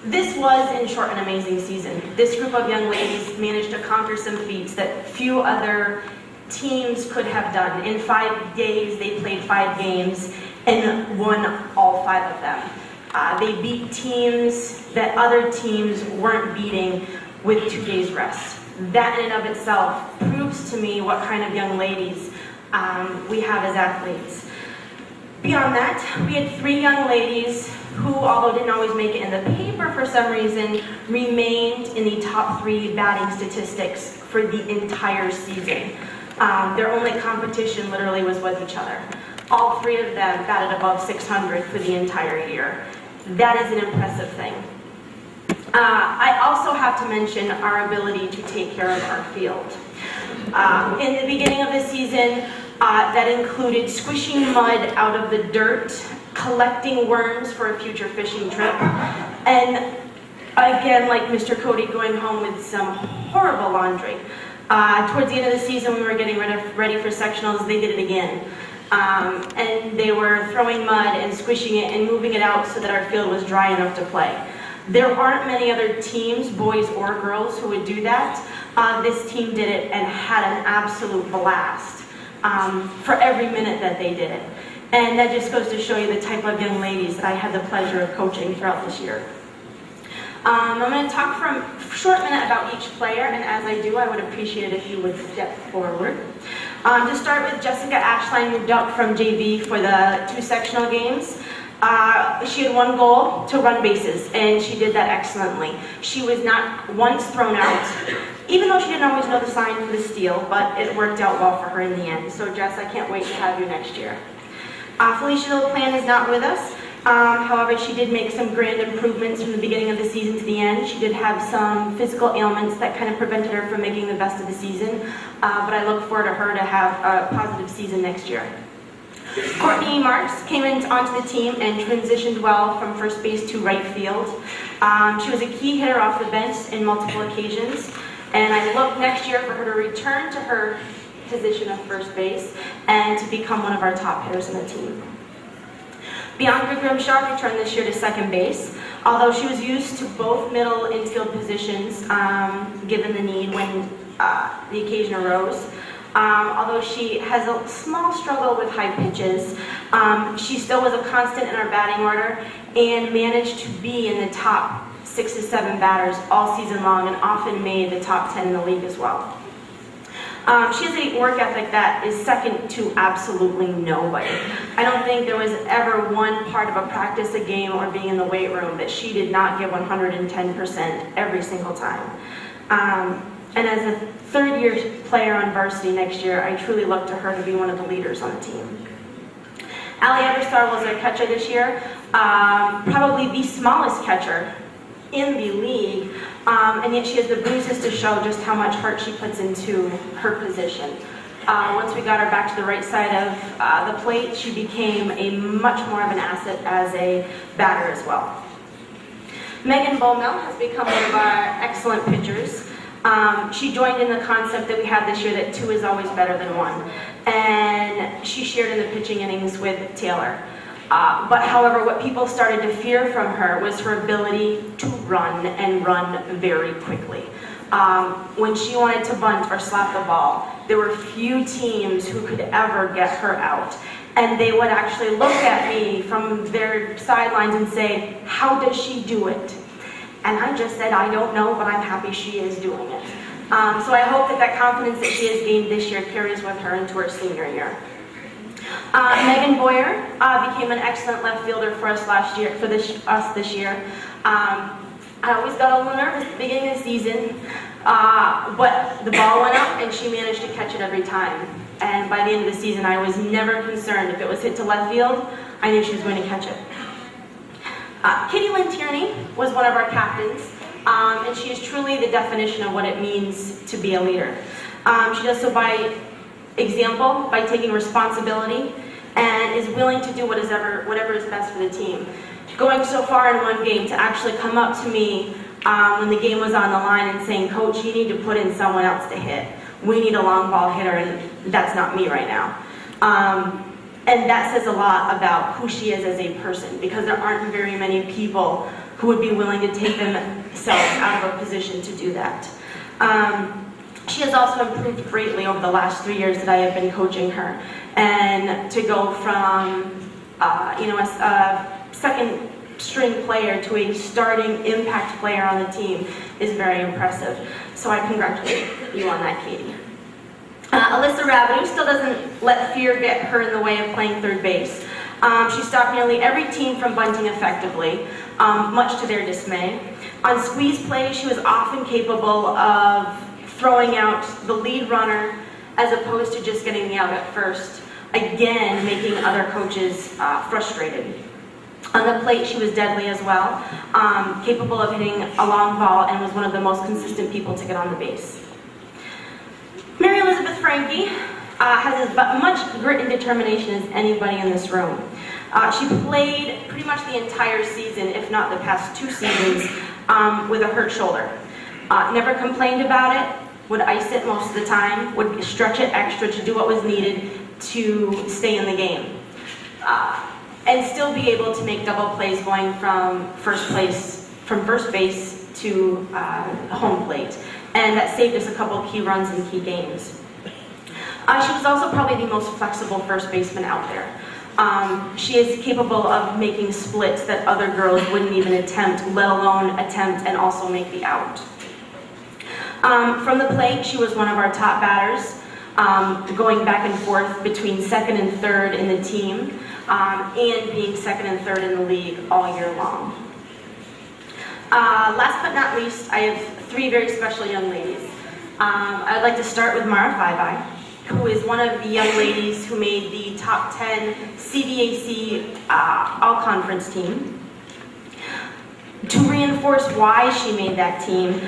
This was, in short, an amazing season. This group of young ladies managed to conquer some feats that few other teams could have done. In 5 days, they played 5 games and won all 5 of them. They beat teams that other teams weren't beating with 2 days rest. That in and of itself proves to me what kind of young ladies we have as athletes. Beyond that, we had 3 young ladies who, although didn't always make it in the paper for some reason, remained in the top 3 batting statistics for the entire season. Their only competition literally was with each other. All 3 of them batted above 600 for the entire year. That is an impressive thing. I also have to mention our ability to take care of our field. In the beginning of the season, that included squishing mud out of the dirt, collecting worms for a future fishing trip, and again, like Mr. Cody, going home with some horrible laundry. Towards the end of the season, we were getting ready for sectionals, they did it again. And they were throwing mud and squishing it and moving it out so that our field was dry enough to play. There aren't many other teams, boys or girls, who would do that. This team did it and had an absolute blast for every minute that they did it. And that just goes to show you the type of young ladies that I had the pleasure of coaching throughout this year. I'm going to talk for a short minute about each player, and as I do, I would appreciate it if you would step forward. To start with, Jessica Ashline moved up from JV for the 2 sectional games. She had 1 goal to run bases, and she did that excellently. She was not once thrown out, even though she didn't always know the sign for the steal, but it worked out well for her in the end. So Jess, I can't wait to have you next year. Felicia LePan is not with us. However, she did make some grand improvements from the beginning of the season to the end. She did have some physical ailments that kind of prevented her from making the best of the season, but I look forward to her to have a positive season next year. Courtney Marks came onto the team and transitioned well from first base to right field. She was a key hitter off the bench in multiple occasions, and I look next year for her to return to her position of first base and to become one of our top hitters in the team. Bianca Grimshaw returned this year to second base. Although she was used to both middle infield positions, given the need when the occasion arose. Although she has a small struggle with high pitches, she still was a constant in our batting order and managed to be in the top 6 to 7 batters all season long and often made the top 10 in the league as well. She has a work ethic that is second to absolutely nobody. I don't think there was ever one part of a practice, a game, or being in the weight room that she did not give 110% every single time. And as a third-year player on varsity next year, I truly look to her to be one of the leaders on the team. Allie Everstar was our catcher this year, probably the smallest catcher in the league, and yet she has the bruises to show just how much heart she puts into her position. Once we got her back to the right side of the plate, she became a much more of an asset as a batter as well. Megan Bowmel has become one of our excellent pitchers. She joined in the concept that we had this year that 2 is always better than 1, and she shared in the pitching innings with Taylor. But however, what people started to fear from her was her ability to run and run very quickly. When she wanted to bunt or slap the ball, there were few teams who could ever get her out. And they would actually look at me from their sidelines and say, "How does she do it?" And I just said, "I don't know, but I'm happy she is doing it." So I hope that that confidence that she has gained this year carries with her into her senior year. Megan Boyer became an excellent left fielder for us last year, us this year. I always got a little nervous at the beginning of the season, but the ball went up and she managed to catch it every time. And by the end of the season, I was never concerned. If it was hit to left field, I knew she was going to catch it. Kitty Lynn Tierney was one of our captains, and she is truly the definition of what it means to be a leader. She does so by example, by taking responsibility, and is willing to do whatever is best for the team. Going so far in one game to actually come up to me when the game was on the line and saying, "Coach, you need to put in someone else to hit. We need a long ball hitter, and that's not me right now." And that says a lot about who she is as a person, because there aren't very many people who would be willing to take themselves out of a position to do that. She has also improved greatly over the last 3 years that I have been coaching her. And to go from a second string player to a starting impact player on the team is very impressive. So I congratulate you on that, Katie. Alyssa Rabideau still doesn't let fear get her in the way of playing third base. She stopped nearly every team from bunting effectively, much to their dismay. On squeeze plays, she was often capable of throwing out the lead runner as opposed to just getting the out at first, again making other coaches frustrated. On the plate, she was deadly as well, capable of hitting a long ball, and was one of the most consistent people to get on the base. Mary Elizabeth Franke has as much grit and determination as anybody in this room. She played pretty much the entire season, if not the past 2 seasons, with a hurt shoulder. Never complained about it, would ice it most of the time, would stretch it extra to do what was needed to stay in the game. And still be able to make double plays going from first base to home plate. And that saved us a couple key runs in key games. She was also probably the most flexible first baseman out there. She is capable of making splits that other girls wouldn't even attempt, let alone attempt and also make the out. From the plate, she was one of our top batters, going back and forth between second and third in the team, and being second and third in the league all year long. Last but not least, I have 3 very special young ladies. I'd like to start with Mara Faibai, who is one of the young ladies who made the top 10 CVAC all-conference team. To reinforce why she made that team,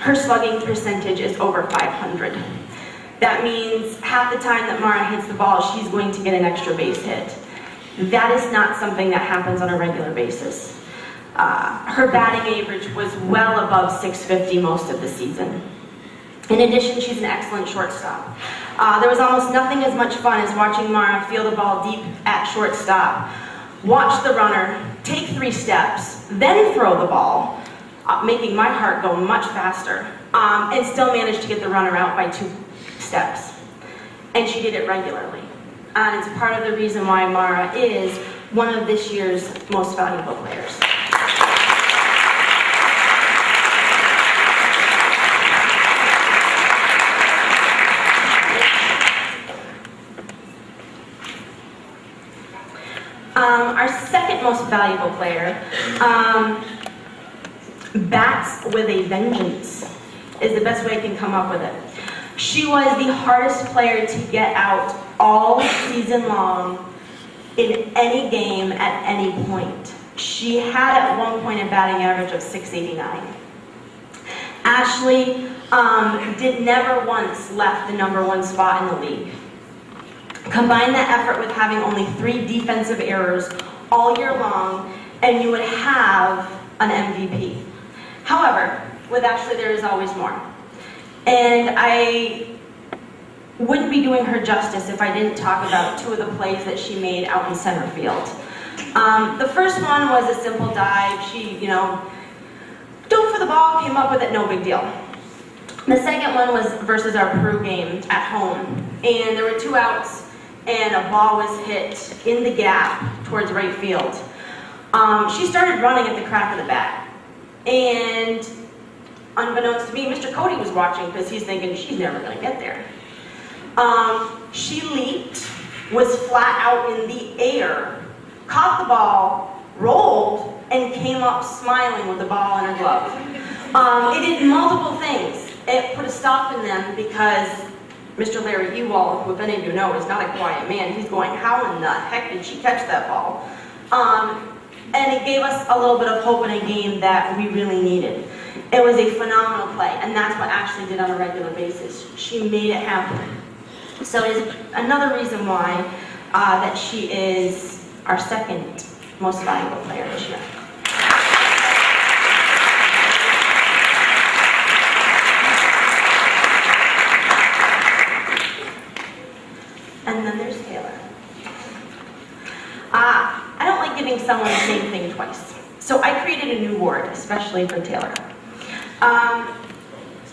her slugging percentage is over 500. That means half the time that Mara hits the ball, she's going to get an extra base hit. That is not something that happens on a regular basis. Her batting average was well above 650 most of the season. In addition, she's an excellent shortstop. There was almost nothing as much fun as watching Mara field the ball deep at shortstop watch the runner take 3 steps, then throw the ball, making my heart go much faster, and still manage to get the runner out by 2 steps. And she did it regularly. And it's part of the reason why Mara is one of this year's most valuable players. Our second most valuable player bats with a vengeance, is the best way I can come up with it. She was the hardest player to get out all season long in any game at any point. She had at one point a batting average of .689. Ashley did never once left the #1 spot in the league. Combine that effort with having only 3 defensive errors all year long, and you would have an MVP. However, with Ashley, there is always more. And I wouldn't be doing her justice if I didn't talk about 2 of the plays that she made out in center field. The first one was a simple dive. She, dove for the ball, came up with it, no big deal. The second one was versus our Peru game at home. And there were 2 outs, and a ball was hit in the gap towards right field. She started running at the crack of the bat. And unbeknownst to me, Mr. Cody was watching because he's thinking, she's never going to get there. She leaped, was flat out in the air, caught the ball, rolled, and came up smiling with the ball in her glove. It did multiple things. It put a stop in them because Mr. Larry Ewald, who if any of you know is not a quiet man, he's going, how in the heck did she catch that ball? And it gave us a little bit of hope in a game that we really needed. It was a phenomenal play, and that's what Ashley did on a regular basis. She made it happen. So it is another reason why that she is our second most valuable player this year. And then there's Taylor. I don't like giving someone the same thing twice. So I created a new award, especially for Taylor.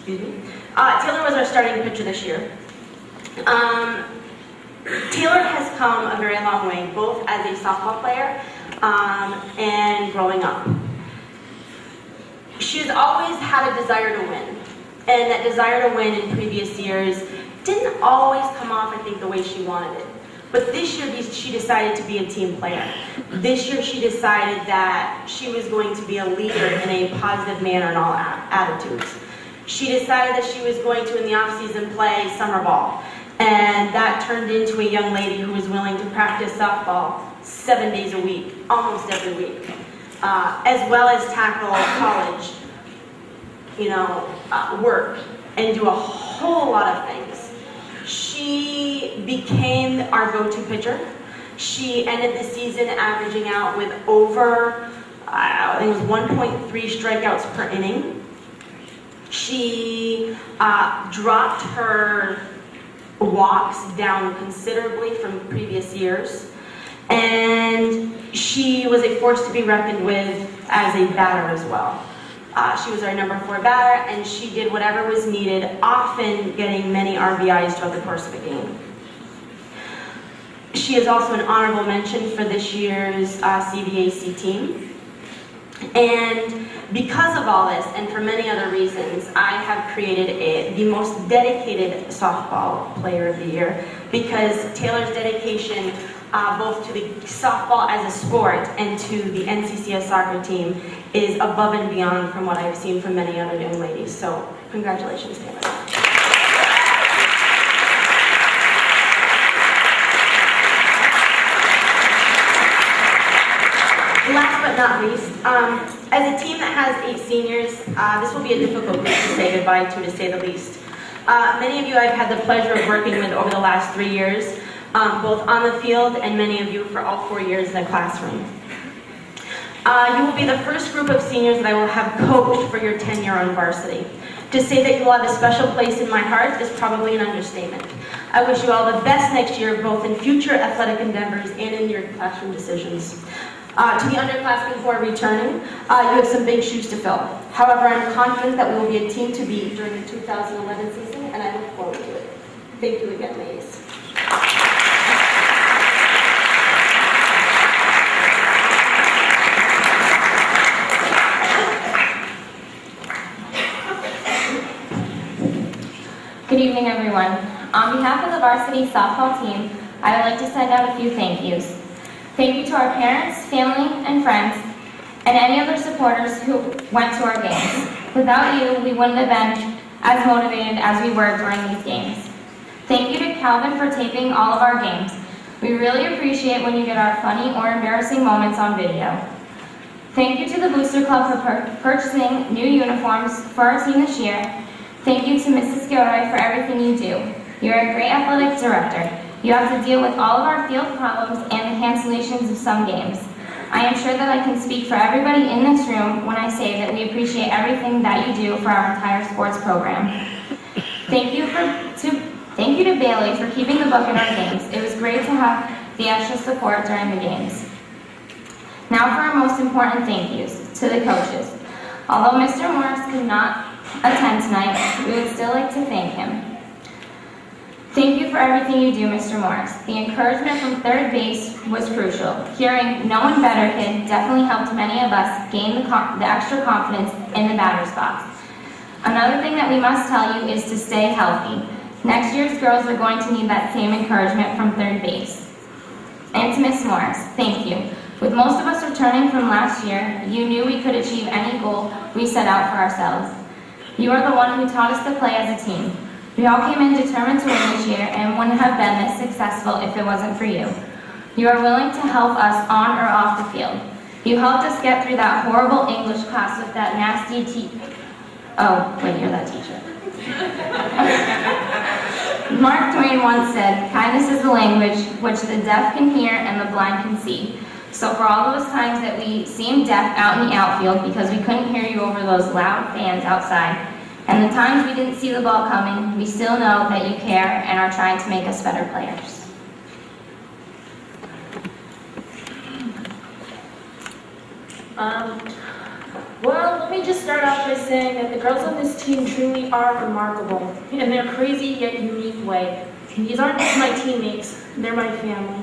Taylor was our starting pitcher this year. Taylor has come a very long way, both as a softball player and growing up. She's always had a desire to win. And that desire to win in previous years didn't always come off, I think, the way she wanted it. But this year, she decided to be a team player. This year, she decided that she was going to be a leader in a positive manner in all attitudes. She decided that she was going to, in the off-season, play summer ball. And that turned into a young lady who was willing to practice softball 7 days a week, almost every week, as well as tackle college, work, and do a whole lot of things. She became our go-to pitcher. She ended the season averaging out with over, I think it was 1.3 strikeouts per inning. She dropped her walks down considerably from previous years. And she was a force to be reckoned with as a batter as well. She was our #4 batter, and she did whatever was needed, often getting many RBIs throughout the course of a game. She is also an honorable mention for this year's CVAC team. And because of all this, and for many other reasons, I have created the most dedicated softball player of the year, because Taylor's dedication both to the softball as a sport and to the NCCS soccer team is above and beyond from what I've seen from many other young ladies. So congratulations, Taylor. Last but not least, as a team that has 8 seniors, this will be a difficult group to say goodbye to say the least. Many of you I've had the pleasure of working with over the last 3 years, both on the field and many of you for all 4 years in the classroom. You will be the first group of seniors that I will have coached for your tenure on varsity. To say that you will have a special place in my heart is probably an understatement. I wish you all the best next year, both in future athletic endeavors and in your classroom decisions. To the underclassmen who are returning, you have some big shoes to fill. However, I'm confident that we will be a team to beat during the 2011 season, and I look forward to it. Thank you again, ladies. Good evening, everyone. On behalf of the varsity softball team, I would like to send out a few thank yous. Thank you to our parents, family, and friends, and any other supporters who went to our games. Without you, we wouldn't have been as motivated as we were during these games. Thank you to Calvin for taping all of our games. We really appreciate when you get our funny or embarrassing moments on video. Thank you to the Booster Club for purchasing new uniforms for our team this year. Thank you to Mrs. Gilroy for everything you do. You're a great athletic director. You have to deal with all of our field problems and the cancellations of some games. I am sure that I can speak for everybody in this room when I say that we appreciate everything that you do for our entire sports program. Thank you to Bailey for keeping the book in our games. It was great to have the extra support during the games. Now for our most important thank yous to the coaches. Although Mr. Morris could not attend tonight, we would still like to thank him. Thank you for everything you do, Mr. Morris. The encouragement from third base was crucial. Hearing "no one better" kid definitely helped many of us gain the extra confidence in the batter's box. Another thing that we must tell you is to stay healthy. Next year's girls are going to need that same encouragement from third base. And to Miss Morris, thank you. With most of us returning from last year, you knew we could achieve any goal we set out for ourselves. You are the one who taught us to play as a team. We all came in determined to win this year and wouldn't have been this successful if it wasn't for you. You are willing to help us on or off the field. You helped us get through that horrible English class with that nasty Oh, wait, you're that teacher. Mark Twain once said, "Kindness is the language which the deaf can hear and the blind can see." So for all those times that we seemed deaf out in the outfield because we couldn't hear you over those loud fans outside, and the times we didn't see the ball coming, we still know that you care and are trying to make us better players. Well, let me just start off by saying that the girls on this team truly are remarkable in their crazy yet unique way. These aren't just my teammates, they're my family.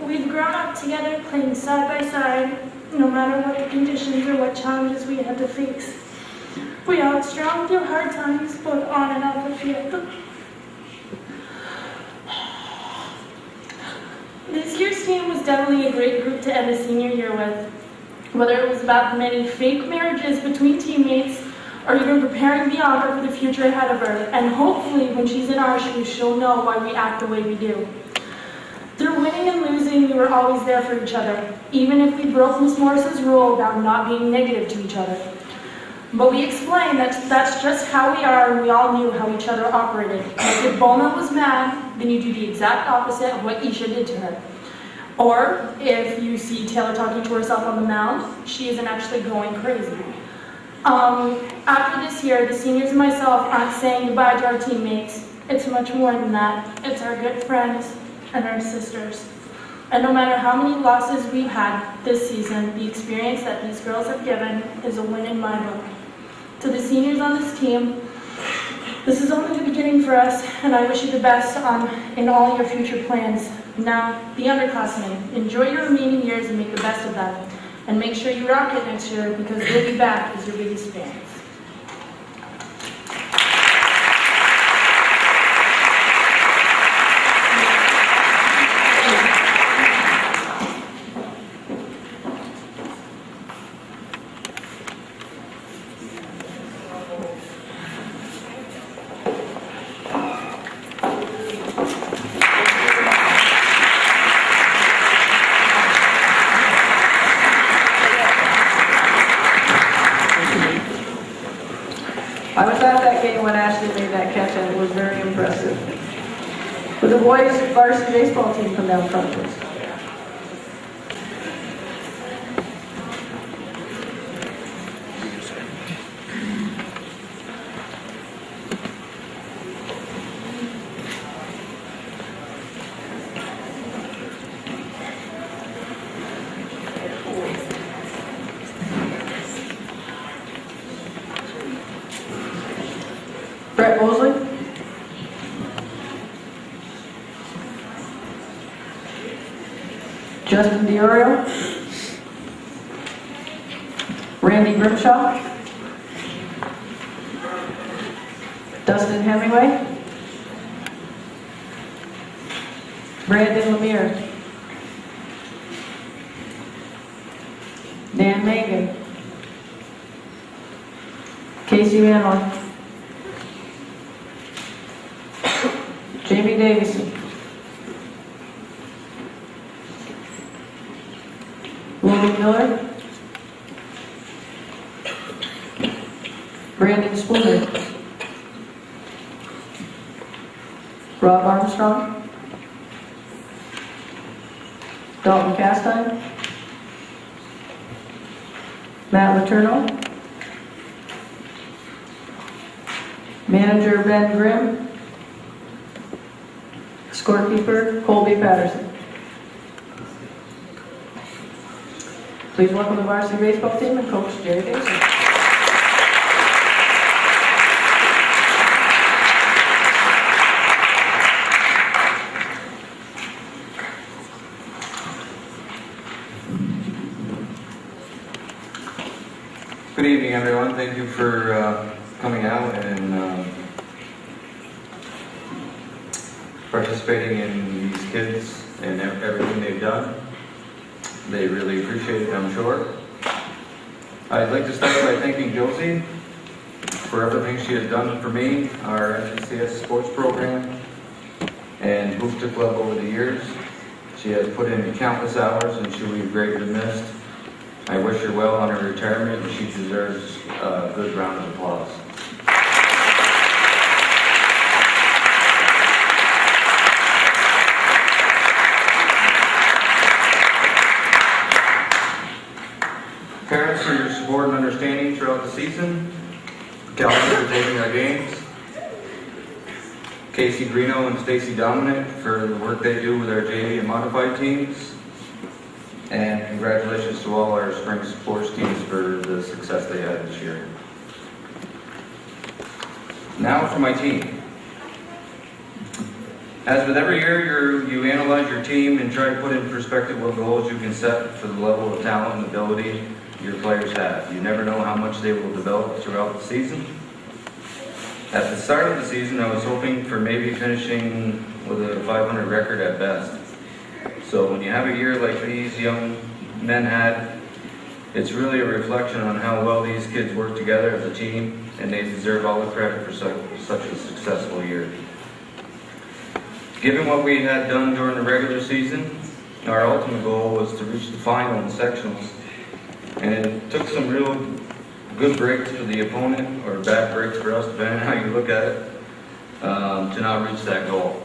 We've grown up together playing side by side, no matter what the conditions or what challenges we had to face. We all struggled through hard times, both on and off the field. This year's team was definitely a great group to end the senior year with. Whether it was about the many fake marriages between teammates, or even preparing Bianca for the future ahead of her, and hopefully when she's in our shoes, she'll know why we act the way we do. Through winning and losing, we were always there for each other, even if we broke Miss Morris's rule about not being negative to each other. But we explained that that's just how we are, and we all knew how each other operated. Like if Bona was mad, then you do the exact opposite of what Isha did to her. Or if you see Taylor talking to herself on the mound, she isn't actually going crazy. After this year, the seniors and myself aren't saying goodbye to our teammates. It's much more than that. It's our good friends and our sisters. And no matter how many losses we've had this season, the experience that these girls have given is a win in my book. To the seniors on this team, this is only the beginning for us, and I wish you the best in all your future plans. Now, the underclassmen, enjoy your remaining years and make the best of them. And make sure you rock it next year, because we'll be back as your biggest fans. I was at that game when Ashley made that catch, and it was very impressive. Would the boys varsity baseball team come down front, please? Brett Mosley. Justin DiOrio. Randy Grimshaw. Dustin Hemingway. Brandon Lemire. Dan Mangan. Casey Manley. Jamie Davison. Logan Miller. Brandon Spooner. Rob Armstrong. Dalton Castine. Matt Letourneau. Manager Ben Grimm. Scorekeeper Colby Patterson. Please welcome the varsity baseball team and Coach Jerry Dixon. Good evening, everyone. Thank you for coming out and participating in these kids and everything they've done. They really appreciate it, I'm sure. I'd like to start by thanking Josie for everything she has done for me, our NCCS Sports program, and Booster Club over the years. She has put in countless hours and she will be greatly missed. I wish her well on her retirement, and she deserves a good round of applause. Parents, for your support and understanding throughout the season. Counselors for taking our games. Casey Greeno and Stacy Dominic for the work they do with our JV and modified teams. And congratulations to all our spring sports teams for the success they had this year. Now for my team. As with every year, you analyze your team and try to put in perspective what goals you can set for the level of talent and ability your players have. You never know how much they will develop throughout the season. At the start of the season, I was hoping for maybe finishing with a 500 record at best. So when you have a year like these young men had, it's really a reflection on how well these kids work together as a team, and they deserve all the credit for such a successful year. Given what we had done during the regular season, our ultimate goal was to reach the final and sectionals, and it took some real good breaks for the opponent, or bad breaks for us, depending on how you look at it, to not reach that goal.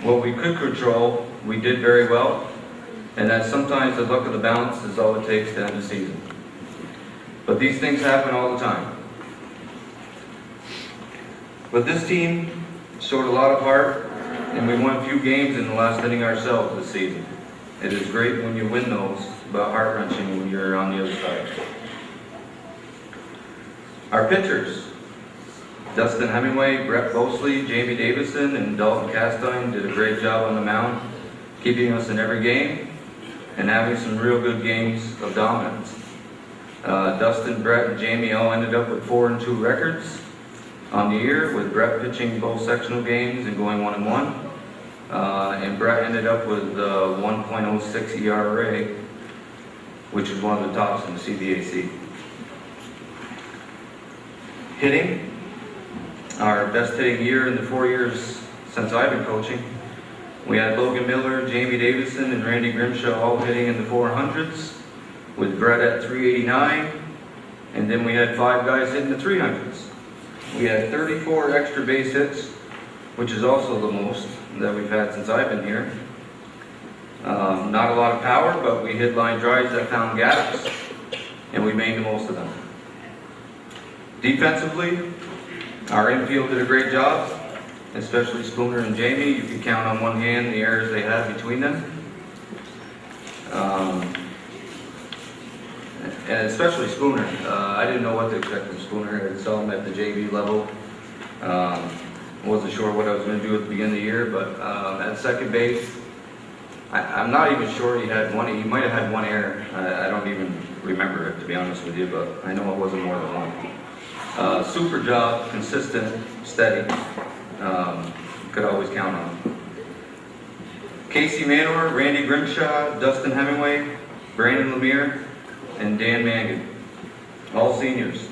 What we could control, we did very well, and that sometimes the luck of the balance is all it takes to end the season. But these things happen all the time. But this team showed a lot of heart, and we won a few games in the last inning ourselves this season. It is great when you win those, but heart-wrenching when you're on the other side. Our pitchers, Dustin Hemingway, Brett Mosley, Jamie Davison, and Dalton Castine did a great job on the mound, keeping us in every game and having some real good games of dominance. Dustin, Brett, and Jamie all ended up with 4-2 records on the year, with Brett pitching both sectional games and going 1-1. And Brett ended up with 1.06 ERA, which is one of the tops in the CBAC. Hitting, our best hitting year in the 4 years since I've been coaching. We had Logan Miller, Jamie Davison, and Randy Grimshaw all hitting in the 400s, with Brett at 389, and then we had 5 guys hitting the 300s. We had 34 extra base hits, which is also the most that we've had since I've been here. Not a lot of power, but we hit line drives that found gaps, and we made the most of them. Defensively, our infield did a great job, especially Spooner and Jamie. You could count on one hand the errors they had between them. and especially Spooner. I didn't know what to expect from Spooner. I saw him at the JV level. Wasn't sure what I was going to do at the beginning of the year, but at second base, I'm not even sure he had one. He might have had one error. I don't even remember it, to be honest with you, but I know it wasn't more than one. Super job, consistent, steady. Could always count on him. Casey Manor, Randy Grimshaw, Dustin Hemingway, Brandon Lemire, and Dan Mangan, all seniors.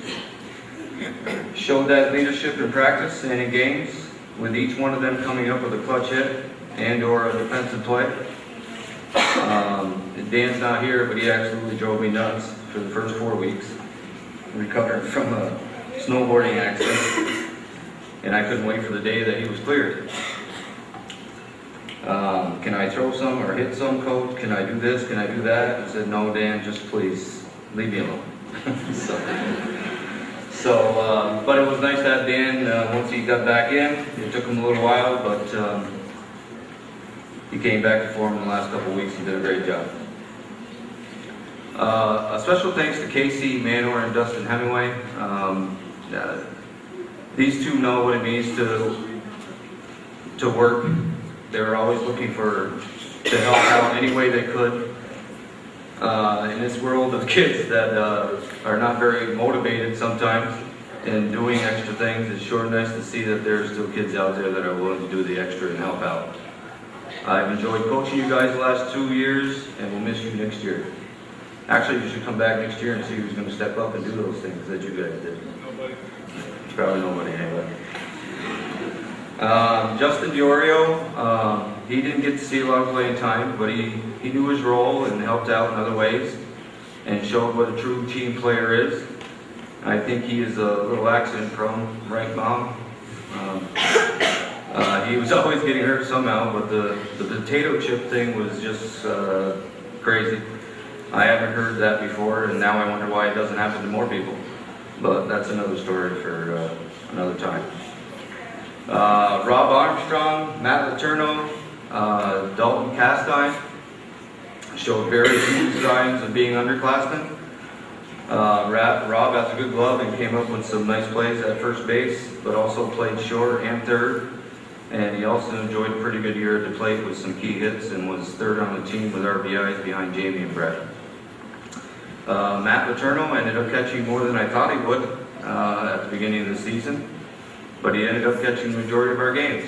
Showed that leadership in practice and in games, with each one of them coming up with a clutch hit and or a defensive play. Dan's not here, but he absolutely drove me nuts for the first 4 weeks, recovering from a snowboarding accident, and I couldn't wait for the day that he was cleared. Can I throw some or hit some, coach? Can I do this? Can I do that? I said, no, Dan, just please leave me alone. But it was nice to have Dan once he got back in. It took him a little while, but he came back to form in the last couple of weeks. He did a great job. A special thanks to Casey Manor and Dustin Hemingway. These two know what it means to work. They were always looking to help out any way they could. In this world of kids that are not very motivated sometimes in doing extra things, it's sure nice to see that there's still kids out there that are willing to do the extra and help out. I've enjoyed coaching you guys the last 2 years, and we'll miss you next year. Actually, you should come back next year and see who's going to step up and do those things that you guys did. Nobody. Probably nobody anyway. Justin Diorio, he didn't get to see a lot of playing time, but he knew his role and helped out in other ways and showed what a true team player is. I think he is a little accident prone, right, Mom? He was always getting hurt somehow, but the potato chip thing was just crazy. I haven't heard that before, and now I wonder why it doesn't happen to more people. But that's another story for another time. Rob Armstrong, Matt Letourneau, Dalton Castine showed very few signs of being underclassmen. Rob has a good glove and came up with some nice plays at first base, but also played short and third. And he also enjoyed a pretty good year at the plate with some key hits and was third on the team with RBIs behind Jamie and Brett. Matt Letourneau ended up catching more than I thought he would at the beginning of the season, but he ended up catching the majority of our games.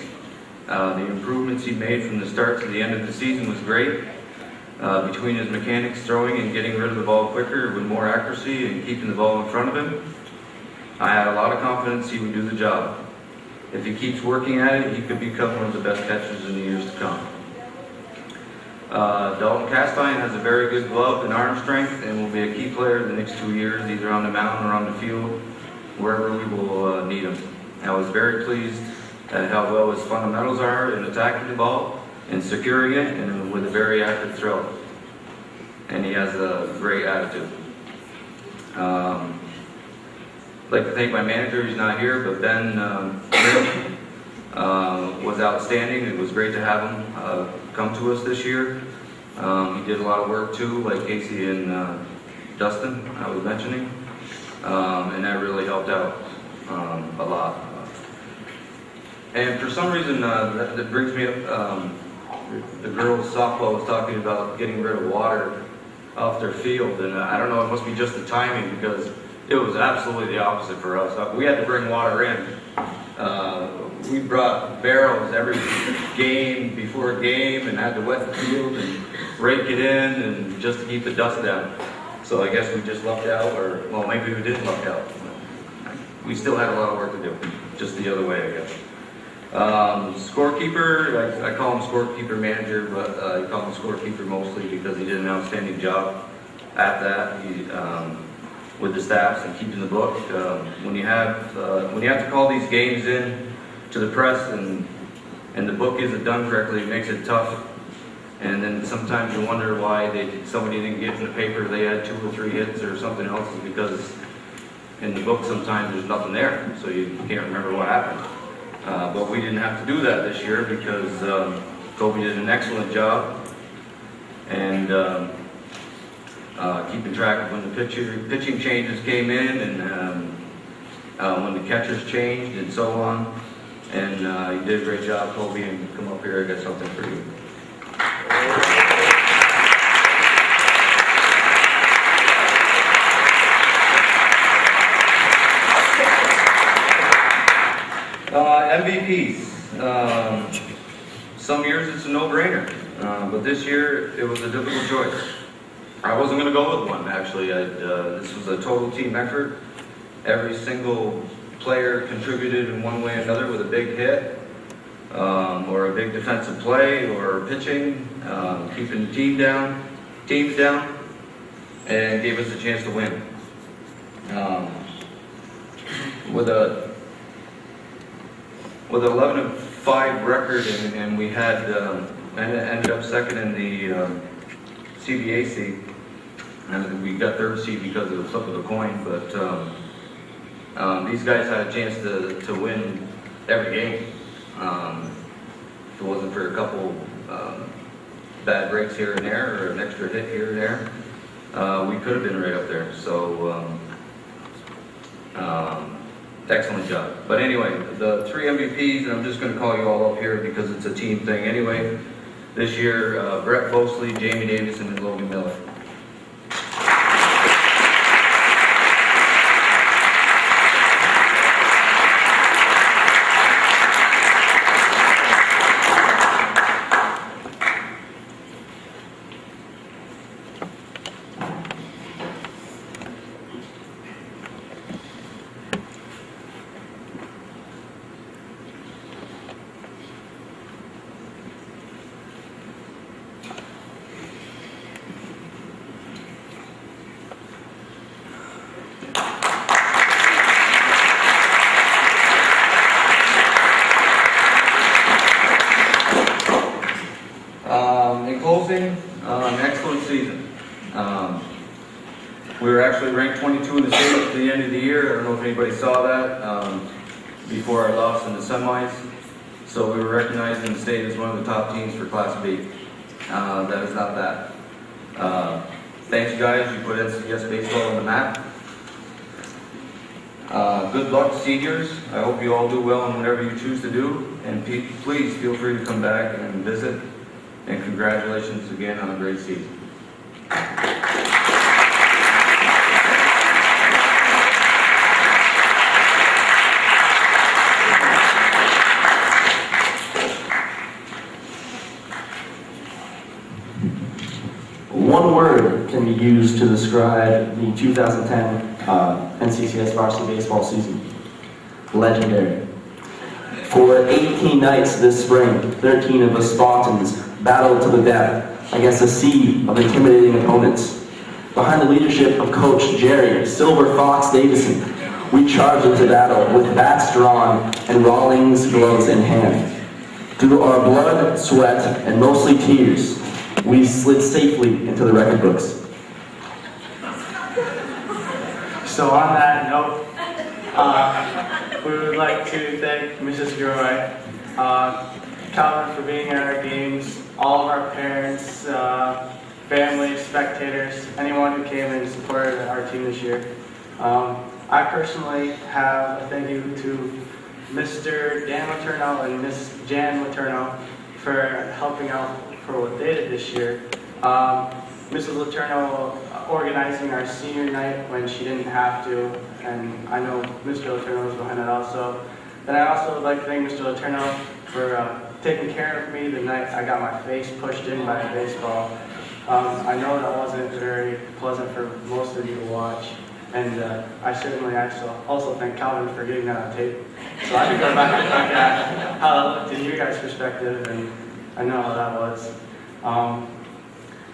The improvements he made from the start to the end of the season was great. Between his mechanics throwing and getting rid of the ball quicker with more accuracy and keeping the ball in front of him, I had a lot of confidence he would do the job. If he keeps working at it, he could become one of the best catchers in the years to come. Dalton Castine has a very good glove and arm strength and will be a key player in the next 2 years, either on the mound or on the field, wherever we will need him. I was very pleased at how well his fundamentals are in attacking the ball and securing it, and with a very active throw. And he has a great attitude. I'd like to thank my manager, he's not here, but Ben was outstanding. It was great to have him come to us this year. He did a lot of work too, like Casey and Dustin I was mentioning, and that really helped out a lot. And for some reason, that brings me up, the girls softball was talking about getting rid of water off their field, and I don't know, it must be just the timing, because it was absolutely the opposite for us. We had to bring water in. We brought barrels every game before a game and had to wet the field and rake it in and just to keep the dust down. So I guess we just lucked out, or well, maybe we didn't luck out. We still had a lot of work to do, just the other way, I guess. Scorekeeper, I call him scorekeeper manager, but I call him scorekeeper mostly because he did an outstanding job at that. He, with the staffs and keeping the book. When you have to call these games in to the press and the book isn't done correctly, it makes it tough. And then sometimes you wonder why somebody didn't get in the paper, they had 2 or 3 hits or something else, is because in the book sometimes there's nothing there, so you can't remember what happened. But we didn't have to do that this year because Kobe did an excellent job. And keeping track of when the pitching changes came in and when the catchers changed and so on. And you did a great job, Colby, and come up here, I got something for you. MVPs. Some years it's a no-brainer, but this year it was a difficult choice. I wasn't going to go with one, actually. This was a total team effort. Every single player contributed in one way or another with a big hit, or a big defensive play, or pitching, keeping teams down, and gave us a chance to win. With an 11-5 record, and we had ended up second in the CBAC, and we got third seed because of the flip of the coin. But these guys had a chance to win every game. If it wasn't for a couple bad breaks here and there, or an extra hit here and there, we could have been right up there. So. Excellent job. But anyway, the 3 MVPs, and I'm just going to call you all up here because it's a team thing anyway. This year, Brett Bosley, Jamie Davison, and Logan Miller. In closing, an excellent season. We were actually ranked 22 in the state at the end of the year. I don't know if anybody saw that before our loss in the semis. So we were recognized in the state as one of the top teams for Class B. That is not bad. Thanks, you guys. You put NCCS baseball on the map. Good luck, seniors. I hope you all do well in whatever you choose to do. And please feel free to come back and visit. And congratulations again on a great season. One word can be used to describe the 2010 NCCS varsity baseball season: legendary. For 18 nights this spring, 13 of us Spartans battled to the death against a sea of intimidating opponents. Behind the leadership of Coach Jerry Silver Fox Davison, we charged into battle with bats drawn and Rawlings gloves in hand. Through our blood, sweat, and mostly tears, we slid safely into the record books. So on that note, we would like to thank Mrs. Gilroy, Calvin for being at our games, all of our parents, family, spectators, anyone who came and supported our team this year. I personally have a thank you to Mr. Dan Letourneau and Miss Jan Letourneau for helping out for what they did this year. Mrs. Letourneau organizing our senior night when she didn't have to, and I know Mr. Letourneau was behind that also. And I also would like to thank Mr. Letourneau for taking care of me the night I got my face pushed in by a baseball. I know that wasn't very pleasant for most of you to watch, and I certainly also thank Calvin for getting that on tape. So I can go back and look at how that looked in your guys' perspective, and I know how that was.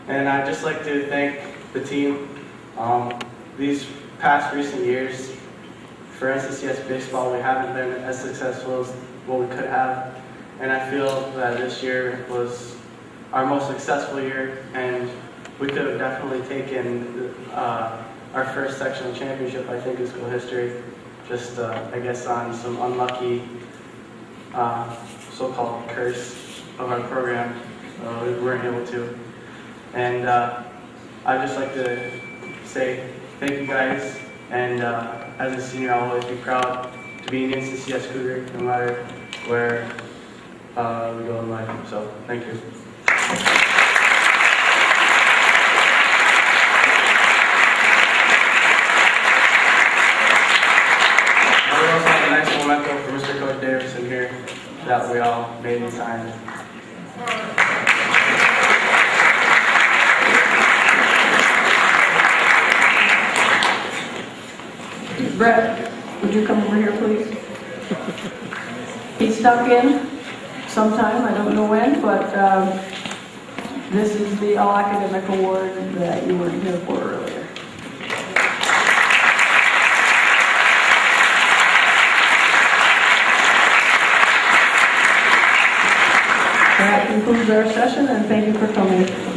And I'd just like to thank the team. These past recent years, for NCCS baseball, we haven't been as successful as what we could have. And I feel that this year was our most successful year, and we could have definitely taken our first sectional championship, I think, in school history. Just, I guess, on some unlucky so-called curse of our program. We weren't able to. And I'd just like to say thank you guys, and as a senior, I'll always be proud to be an NCCS Cougar, no matter where we go in life. So, thank you. We also have a nice memento for Mr. Coach Davison here that we all made and signed. Brett, would you come over here, please? He stuck in sometime, I don't know when, but this is the all-academic award that you were here for earlier. That concludes our session, and thank you for coming.